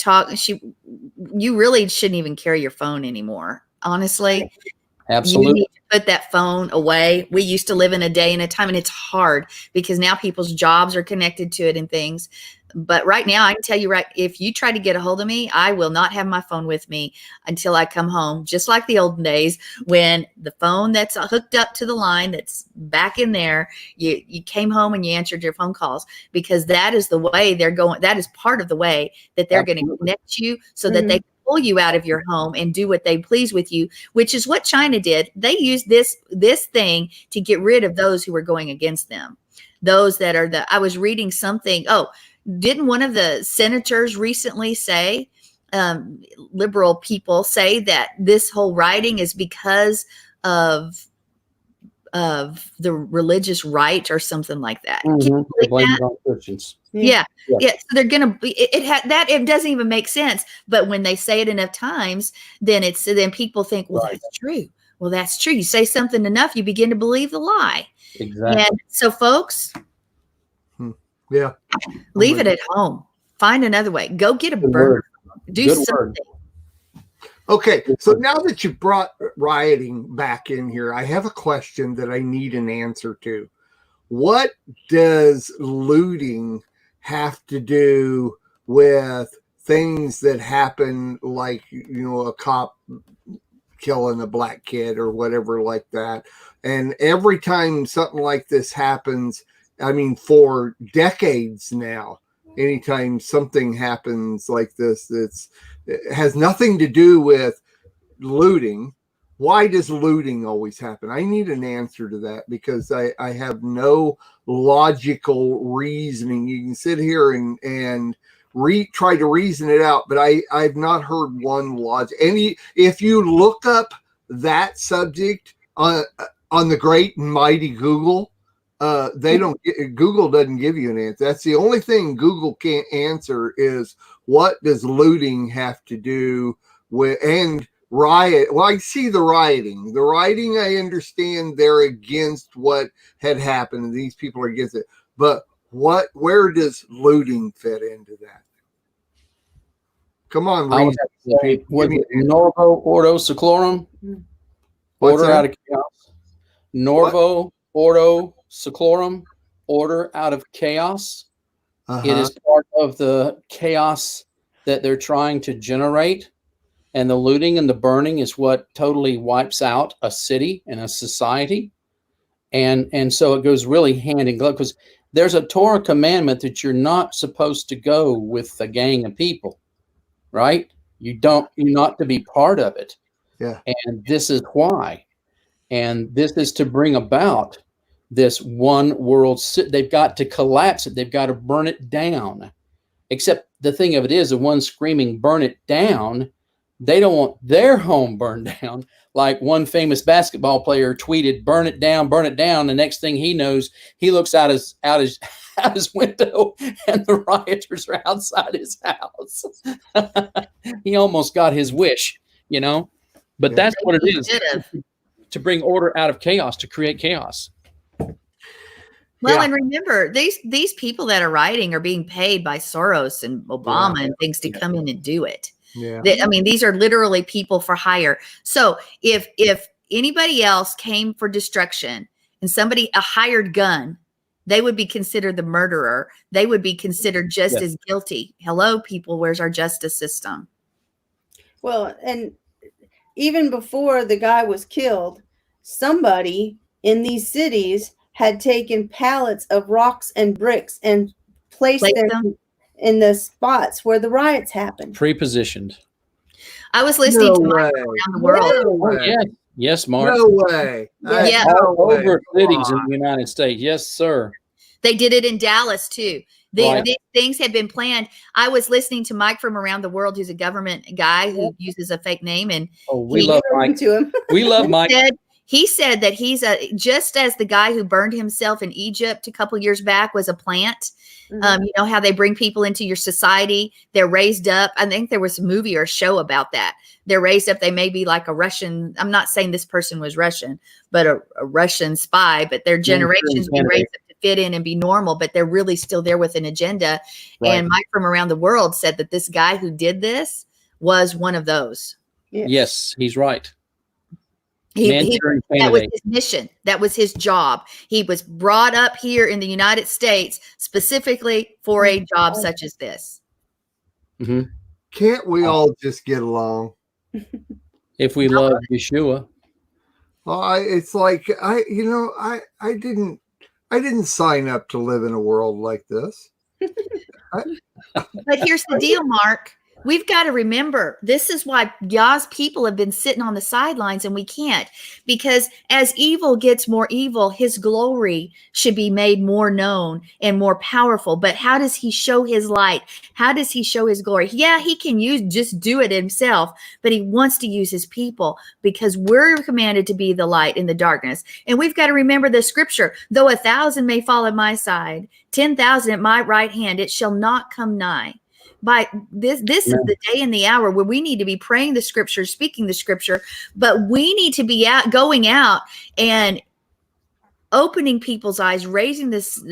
you really shouldn't even carry your phone anymore. Honestly. Absolutely. You need to put that phone away. We used to live in a day and a time, and it's hard because now people's jobs are connected to it and things. But right now, I can tell you, if you try to get a hold of me, I will not have my phone with me until I come home, just like the olden days when the phone that's hooked up to the line that's back in there, you came home and you answered your phone calls, because that is the way they're going. That is part of the way that they're going to connect you so that they pull you out of your home and do what they please with you, which is what China did. They used this thing to get rid of those who were going against them. Those that are I was reading something. Didn't one of the senators recently say, liberal people say, that this whole rioting is because of the religious right or something like that? They blame it on Christians. Yeah. So they're gonna be it doesn't even make sense. But when they say it enough times, then people think, well, that's true. Well, that's true. You say something enough, you begin to believe the lie. Exactly. And so, folks, leave it at home. Find another way. Go get a burger. Do something. Okay, so now that you brought rioting back in here, I have a question that I need an answer to. What does looting have to do with things that happen, like, a cop killing a black kid or whatever like that. And every time something like this happens, I mean, for decades now, anytime something happens like this, it has nothing to do with looting. Why does looting always happen? I need an answer to that, because I have no logical reasoning. You can sit here and try to reason it out, but I've not heard one logic. If you look up that subject on the great and mighty Google, Google doesn't give you an answer. That's the only thing Google can't answer, is what does looting have to do with, and riot. Well, I see the rioting. The rioting, I understand they're against what had happened, and these people are against it. But where does looting fit into that? Come on, I would have to say, Norvo Ordo Seclorum, order out of chaos. Norvo Ordo Seclorum, order out of chaos. It is part of the chaos that they're trying to generate. And the looting and the burning is what totally wipes out a city and a society. And so it goes really hand in glove, because there's a Torah commandment that you're not supposed to go with a gang of people, right? You're not to be part of it. Yeah. And this is why. And this is to bring about this one world. They've got to collapse it. They've got to burn it down. Except the thing of it is, the one screaming, burn it down, they don't want their home burned down. Like one famous basketball player tweeted, burn it down, burn it down. The next thing he knows, he looks out his window and the rioters are outside his house. He almost got his wish, but that's what it is, to bring order out of chaos, to create chaos. Well, and remember, these people that are rioting are being paid by Soros and Obama and things to come in and do it. Yeah. These are literally people for hire. So if anybody else came for destruction and a hired gun, they would be considered the murderer. They would be considered just as guilty. Hello, people, where's our justice system? Well, and even before the guy was killed, somebody in these cities had taken pallets of rocks and bricks and placed them in the spots where the riots happened. Pre-positioned. I was listening to Mark around the world. No way. Yes, Mark. No way. Yeah. All over cities in the United States. Yes, sir. They did it in Dallas too. These things had been planned. I was listening to Mike from around the world, who's a government guy who uses a fake name, and we love Mike. To him. We love Mike. He said that he's just as the guy who burned himself in Egypt a couple years back was a plant. Mm-hmm. You know how they bring people into your society. They're raised up. I think there was a movie or a show about that. They're raised up. They may be like a Russian. I'm not saying this person was Russian, but a Russian spy. But their generations been raised up to fit in and be normal. But they're really still there with an agenda. Right. And Mike from around the world said that this guy who did this was one of those. Yes, he's right. That was his mission. That was his job. He was brought up here in the United States specifically for a job such as this. Mm-hmm. Can't we all just get along? If we love Yeshua. Well, it's like I didn't sign up to live in a world like this. But here's the deal, Mark. We've got to remember, this is why Yah's people have been sitting on the sidelines, and we can't, because as evil gets more evil, his glory should be made more known and more powerful. But how does he show his light? How does he show his glory? Yeah, he can just do it himself, but he wants to use his people, because we're commanded to be the light in the darkness. And we've got to remember the scripture, though 1,000 may fall at my side, 10,000 at my right hand, it shall not come nigh. By this is the day and the hour where we need to be praying the scripture, speaking the scripture, but we need to be going out and opening people's eyes, raising this,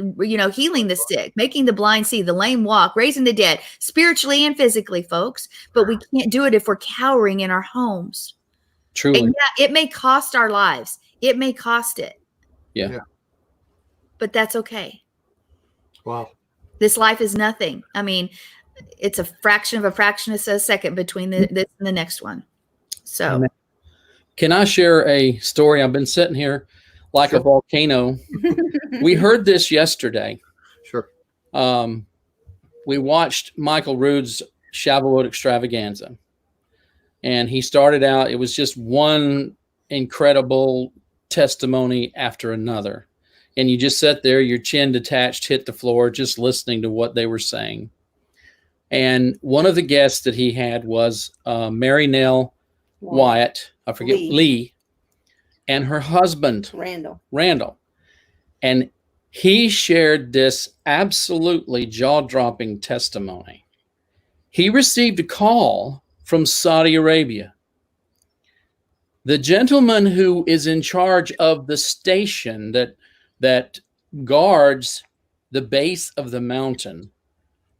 healing the sick, making the blind see, the lame walk, raising the dead, spiritually and physically, folks. But we can't do it if we're cowering in our homes. Truly. And it may cost our lives. It may cost it. Yeah. But that's okay. Wow. This life is nothing. I mean, it's a fraction of a second between this and the next one. So, Can I share a story? I've been sitting here like a volcano. We heard this yesterday. Sure. We watched Michael Rood's Shavuot extravaganza. And he started out, it was just one incredible testimony after another. And you just sat there, your chin detached, hit the floor, just listening to what they were saying. And one of the guests that he had was Mary Nell Wyatt, I forget, Lee, and her husband, Randall. And he shared this absolutely jaw-dropping testimony. He received a call from Saudi Arabia. The gentleman who is in charge of the station that guards the base of the mountain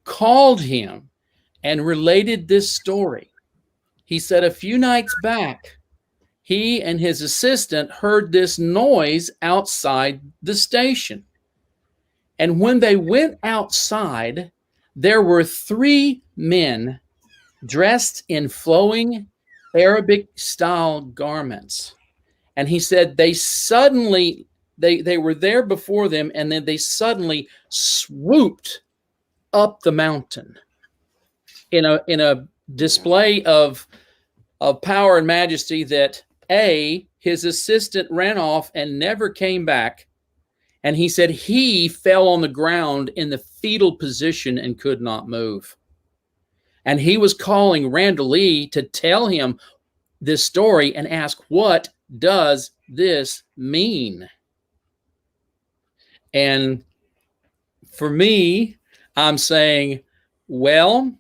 called him and related this story. He said a few nights back, he and his assistant heard this noise outside the station. And when they went outside, there were 3 men dressed in flowing Arabic style garments. And he said they suddenly, they were there before them, and then they suddenly swooped up the mountain in a display of power and majesty that his assistant ran off and never came back. And he said he fell on the ground in the fetal position and could not move. And he was calling Randall Lee to tell him this story and ask, what does this mean? And for me, I'm saying, well,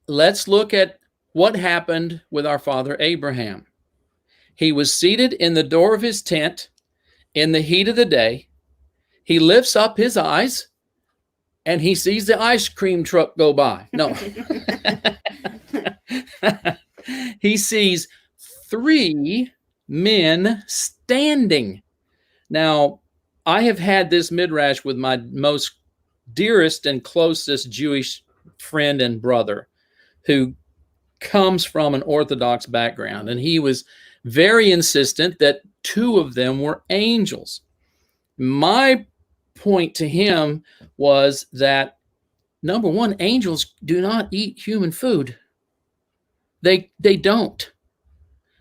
let's look at what happened with our father Abraham. He was seated in the door of his tent in the heat of the day. He lifts up his eyes and he sees the ice cream truck go by. No. He sees 3 men standing. Now, I have had this midrash with my most dearest and closest Jewish friend and brother who comes from an Orthodox background. And he was very insistent that 2 of them were angels. My point to him was that, number one, angels do not eat human food. They don't.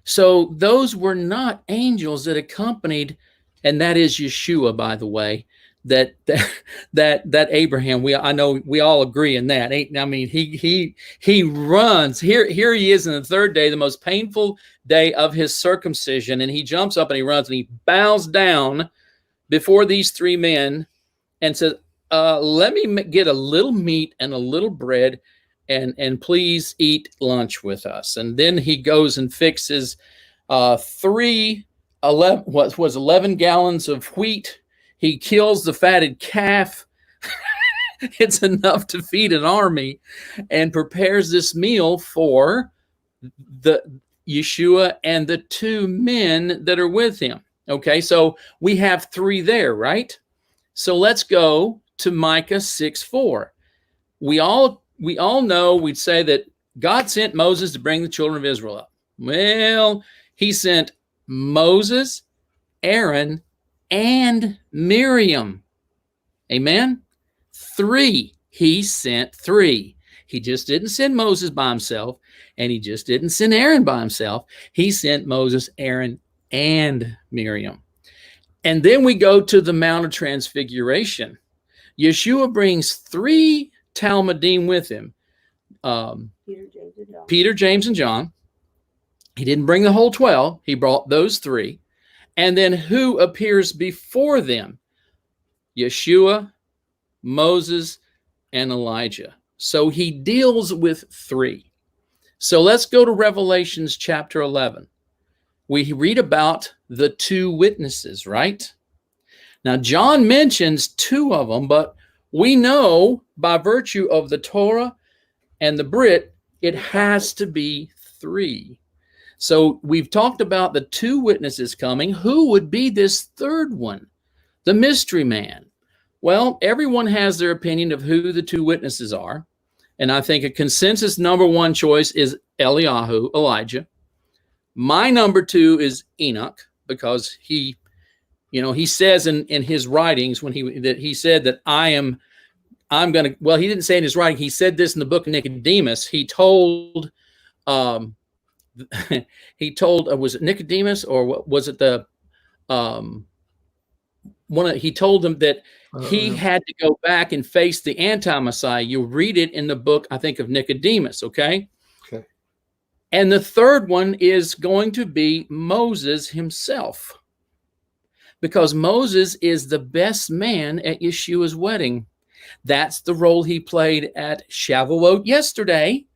So those were not angels that accompanied, and that is Yeshua, by the way, that Abraham, I know we all agree in that. I mean, he runs. Here he is in the 3rd day, the most painful day of his circumcision, and he jumps up and he runs and he bows down before these 3 men and says, let me get a little meat and a little bread, and please eat lunch with us. And then he goes and fixes 11 gallons of wheat. He kills the fatted calf. It's enough to feed an army, and prepares this meal for the Yeshua and the 2 men that are with him. Okay, so we have 3 there, right? So let's go to Micah 6:4. We all know, we'd say that God sent Moses to bring the children of Israel up. Well, he sent Moses, Aaron, and Miriam. Amen? 3. He sent 3. He just didn't send Moses by himself, and he just didn't send Aaron by himself. He sent Moses, Aaron, and Miriam. And then we go to the Mount of Transfiguration. Yeshua brings 3 Talmudim with him. Peter, James, and John. He didn't bring the whole 12. He brought those 3. And then who appears before them? Yeshua, Moses, and Elijah. So he deals with 3. So let's go to Revelations chapter 11. We read about the 2 witnesses, right? Now, John mentions 2 of them, but we know by virtue of the Torah and the Brit, it has to be 3. So we've talked about the 2 witnesses coming. Who would be this 3rd one? The mystery man. Well, everyone has their opinion of who the 2 witnesses are. And I think a consensus number 1 choice is Eliyahu, Elijah. My number 2 is Enoch, because he says in his writings he said that I'm going to, well, he didn't say in his writing, he said this in the book of Nicodemus. He told, was it Nicodemus, or was it the, he told them that he had to go back and face the anti-Messiah. You'll read it in the book, I think, of Nicodemus. Okay. And the third one is going to be Moses himself, because Moses is the best man at Yeshua's wedding. That's the role he played at Shavuot yesterday,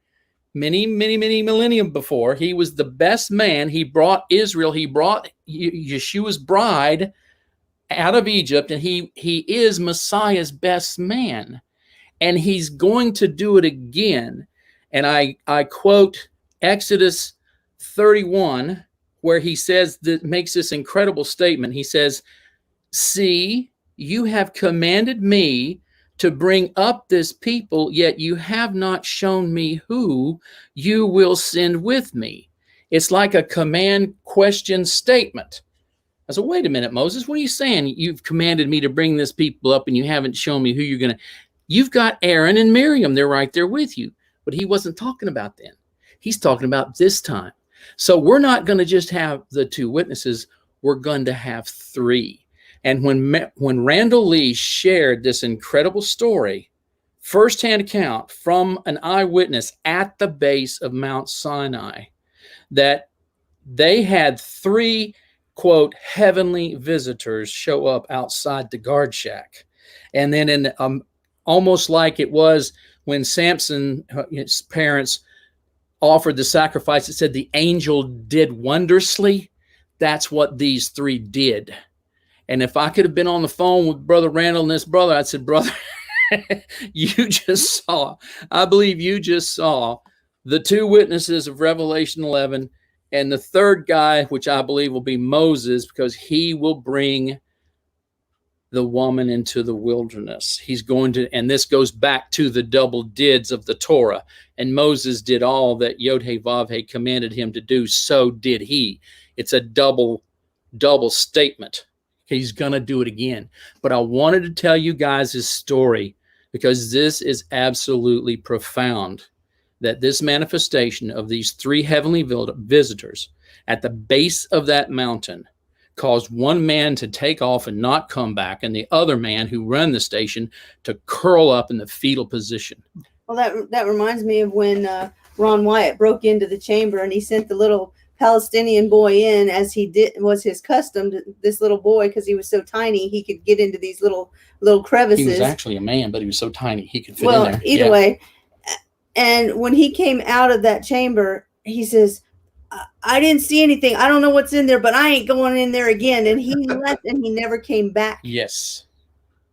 many millennium before. He was the best man. He brought Israel, he brought Yeshua's bride out of Egypt, and he is Messiah's best man. And he's going to do it again. And I quote Exodus 31, where he says, that makes this incredible statement. He says, "See, you have commanded me to bring up this people, yet you have not shown me who you will send with me." It's like a command question statement. I said, wait a minute, Moses, what are you saying? You've commanded me to bring this people up and you haven't shown me who you're going to. You've got Aaron and Miriam. They're right there with you. But he wasn't talking about then. He's talking about this time. So we're not going to just have the 2 witnesses. We're going to have 3. And when Randall Lee shared this incredible story, firsthand account from an eyewitness at the base of Mount Sinai, that they had 3, quote, heavenly visitors show up outside the guard shack. And then in almost like it was when Samson, his parents, offered the sacrifice, it said the angel did wondrously. That's what these 3 did. And if I could have been on the phone with Brother Randall and this brother, I'd say, brother, I believe you just saw the 2 witnesses of Revelation 11, and the third guy, which I believe will be Moses, because he will bring the woman into the wilderness. He's going to, and this goes back to the double dids of the Torah. And Moses did all that Yod-Heh-Vav-Heh commanded him to do, so did he. It's a double statement. He's going to do it again. But I wanted to tell you guys his story, because this is absolutely profound, that this manifestation of these 3 heavenly visitors at the base of that mountain caused one man to take off and not come back, and the other man who ran the station to curl up in the fetal position. Well, that reminds me of when Ron Wyatt broke into the chamber and he sent the little Palestinian boy in, as he was his custom. This little boy, because he was so tiny, he could get into these little crevices. He was actually a man, but he was so tiny he could fit in there. Either way. And when he came out of that chamber, he says, "I didn't see anything. I don't know what's in there, but I ain't going in there again." And he left, and he never came back. Yes.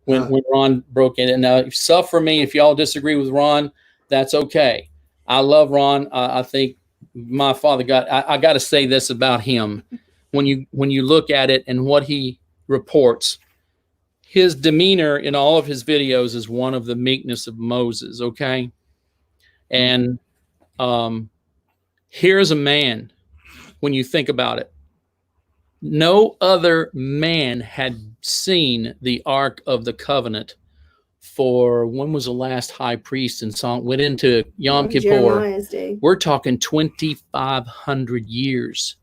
When Ron broke in. And now, suffer me if y'all disagree with Ron, that's okay. I love Ron. I think my father I got to say this about him. When you look at it and what he reports, his demeanor in all of his videos is one of the meekness of Moses. Okay. And here's a man, when you think about it, no other man had seen the Ark of the Covenant for, when was the last high priest and went into Yom Kippur? Jeremiah's day. We're talking 2,500 years.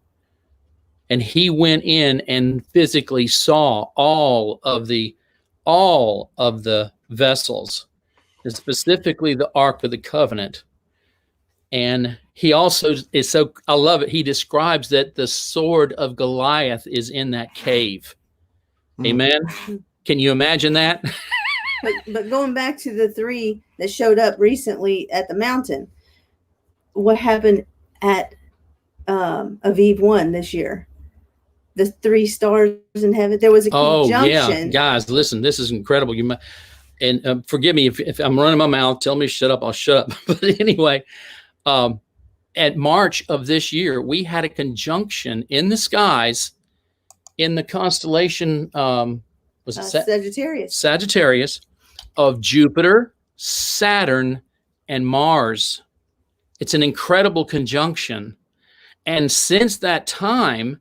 And he went in and physically saw all of the vessels, and specifically the Ark of the Covenant. And he also is so, I love it. He describes that the sword of Goliath is in that cave. Amen. Can you imagine that? But going back to the 3 that showed up recently at the mountain, what happened at Aviv 1 this year? The 3 stars in heaven. There was a conjunction. Oh yeah, guys, listen, this is incredible. And forgive me if I'm running my mouth. Tell me to shut up. I'll shut up. But anyway, at March of this year, we had a conjunction in the skies in the constellation. Was it Sagittarius? Sagittarius, of Jupiter, Saturn, and Mars. It's an incredible conjunction. And since that time,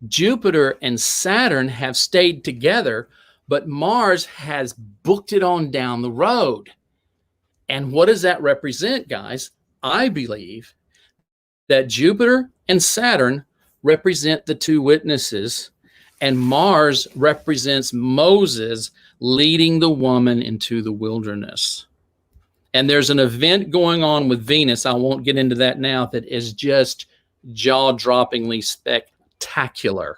Jupiter and Saturn have stayed together, but Mars has booked it on down the road. And what does that represent, guys? I believe that Jupiter and Saturn represent the two witnesses, and Mars represents Moses leading the woman into the wilderness. And there's an event going on with Venus, I won't get into that now, that is just jaw-droppingly spectacular.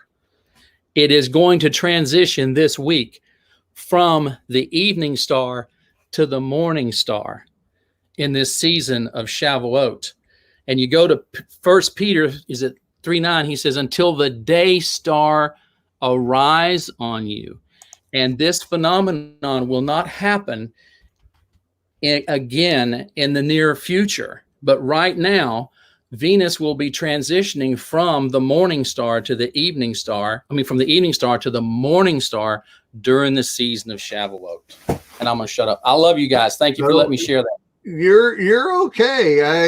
It is going to transition this week from the evening star to the morning star in this season of Shavuot. And you go to 1 Peter, is it 3:9? He says, until the day star arise on you. And this phenomenon will not happen again in the near future. But right now, Venus will be transitioning from the morning star to the evening star. From the evening star to the morning star during the season of Shavuot. And I'm going to shut up. I love you guys. Thank you for letting me share that. You're okay.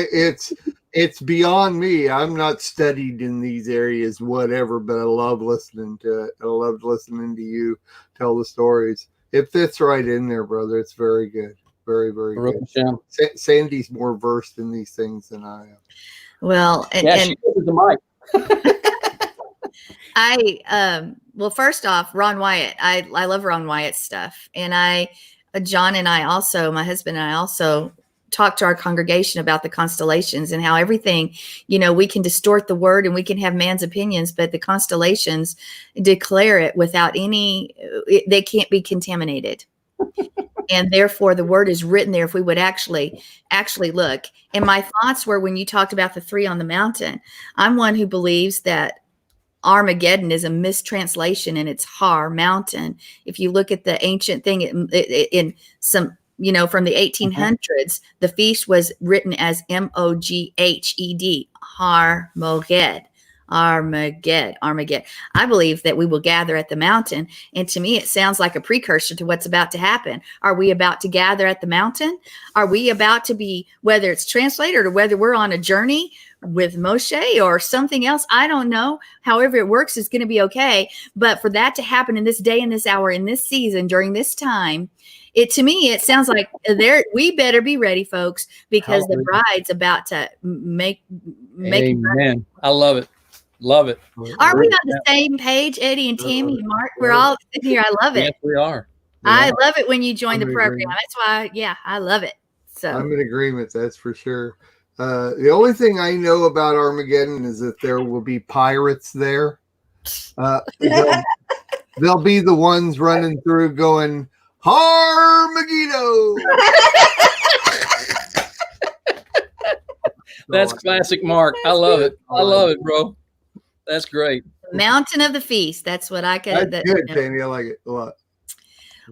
It's beyond me. I'm not studied in these areas, whatever, but I love listening to it. I love listening to you tell the stories. It fits right in there, brother. It's very good. Very, very good. Sandy's more versed in these things than I am. Well, she uses the mic. Well, first off, Ron Wyatt. I love Ron Wyatt's stuff. And John and I also, my husband and I also talk to our congregation about the constellations and how everything, we can distort the word and we can have man's opinions, but the constellations declare it without they can't be contaminated. And therefore the word is written there if we would actually look. And my thoughts were, when you talked about the three on the mountain, I'm one who believes that Armageddon is a mistranslation and it's Har, mountain. If you look at the ancient thing in some, from the 1800s, the feast was written as Moghed, Har Moged. Armageddon. I believe that we will gather at the mountain. And to me, it sounds like a precursor to what's about to happen. Are we about to gather at the mountain? Are we about to be, whether it's translated or whether we're on a journey with Moshe or something else? I don't know. However it works, it's going to be okay. But for that to happen in this day, in this hour, in this season, during this time, to me, it sounds like we better be ready, folks, because the bride's about to make Amen. I love it. Love it. Are we on the same page, Eddie and Tammy and Mark? We're all sitting here. I love it. Yes, we are. I love it when you join the program. That's why, I love it. So I'm in agreement. That's for sure. The only thing I know about Armageddon is that there will be pirates there. They'll be the ones running through going, Armageddon. That's classic Mark. I love it. I love it, bro. That's great. Mountain of the Feast. That's what I could. That's good, Tammy. I like it a lot.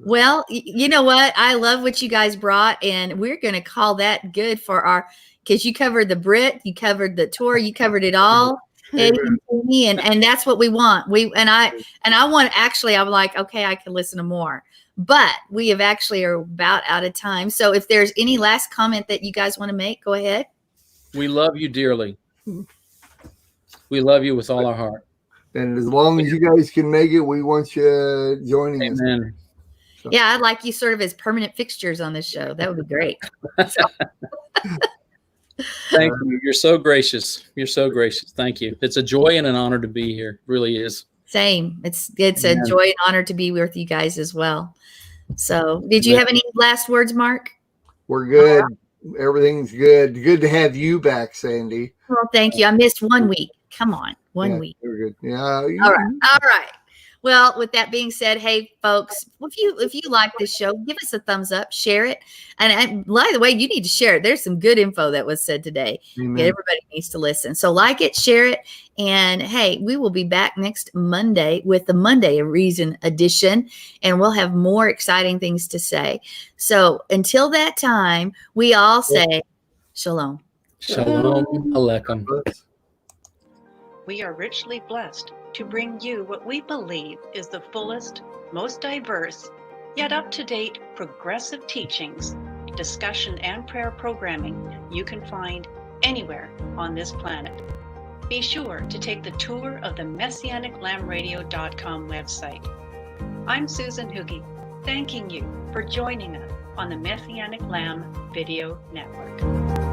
Well, you know what? I love what you guys brought, and we're going to call that good for because you covered the Brit, you covered the tour, you covered it all. And that's what we want. I want, actually, I'm like, okay, I can listen to more, but we have actually are about out of time. So if there's any last comment that you guys want to make, go ahead. We love you dearly. We love you with all our heart. And as long as you guys can make it, we want you joining us. Amen. So. Yeah, I'd like you sort of as permanent fixtures on this show. That would be great. Thank you. You're so gracious. You're so gracious. Thank you. It's a joy and an honor to be here. It really is. Same. It's a joy and honor to be with you guys as well. So did you have any last words, Mark? We're good. Everything's good. Good to have you back, Sandy. Well, thank you. I missed 1 week. Come on, 1 week. We're good. Yeah. All right. Well, with that being said, hey folks, if you like this show, give us a thumbs up, share it. And by the way, you need to share it. There's some good info that was said today. Everybody needs to listen. So like it, share it. And hey, we will be back next Monday with the Monday Reason edition, and we'll have more exciting things to say. So until that time, we all say shalom. Shalom Aleichem. We are richly blessed to bring you what we believe is the fullest, most diverse, yet up-to-date progressive teachings, discussion, and prayer programming you can find anywhere on this planet. Be sure to take the tour of the MessianicLambRadio.com website. I'm Susan Hoogie, thanking you for joining us on the Messianic Lamb Video Network.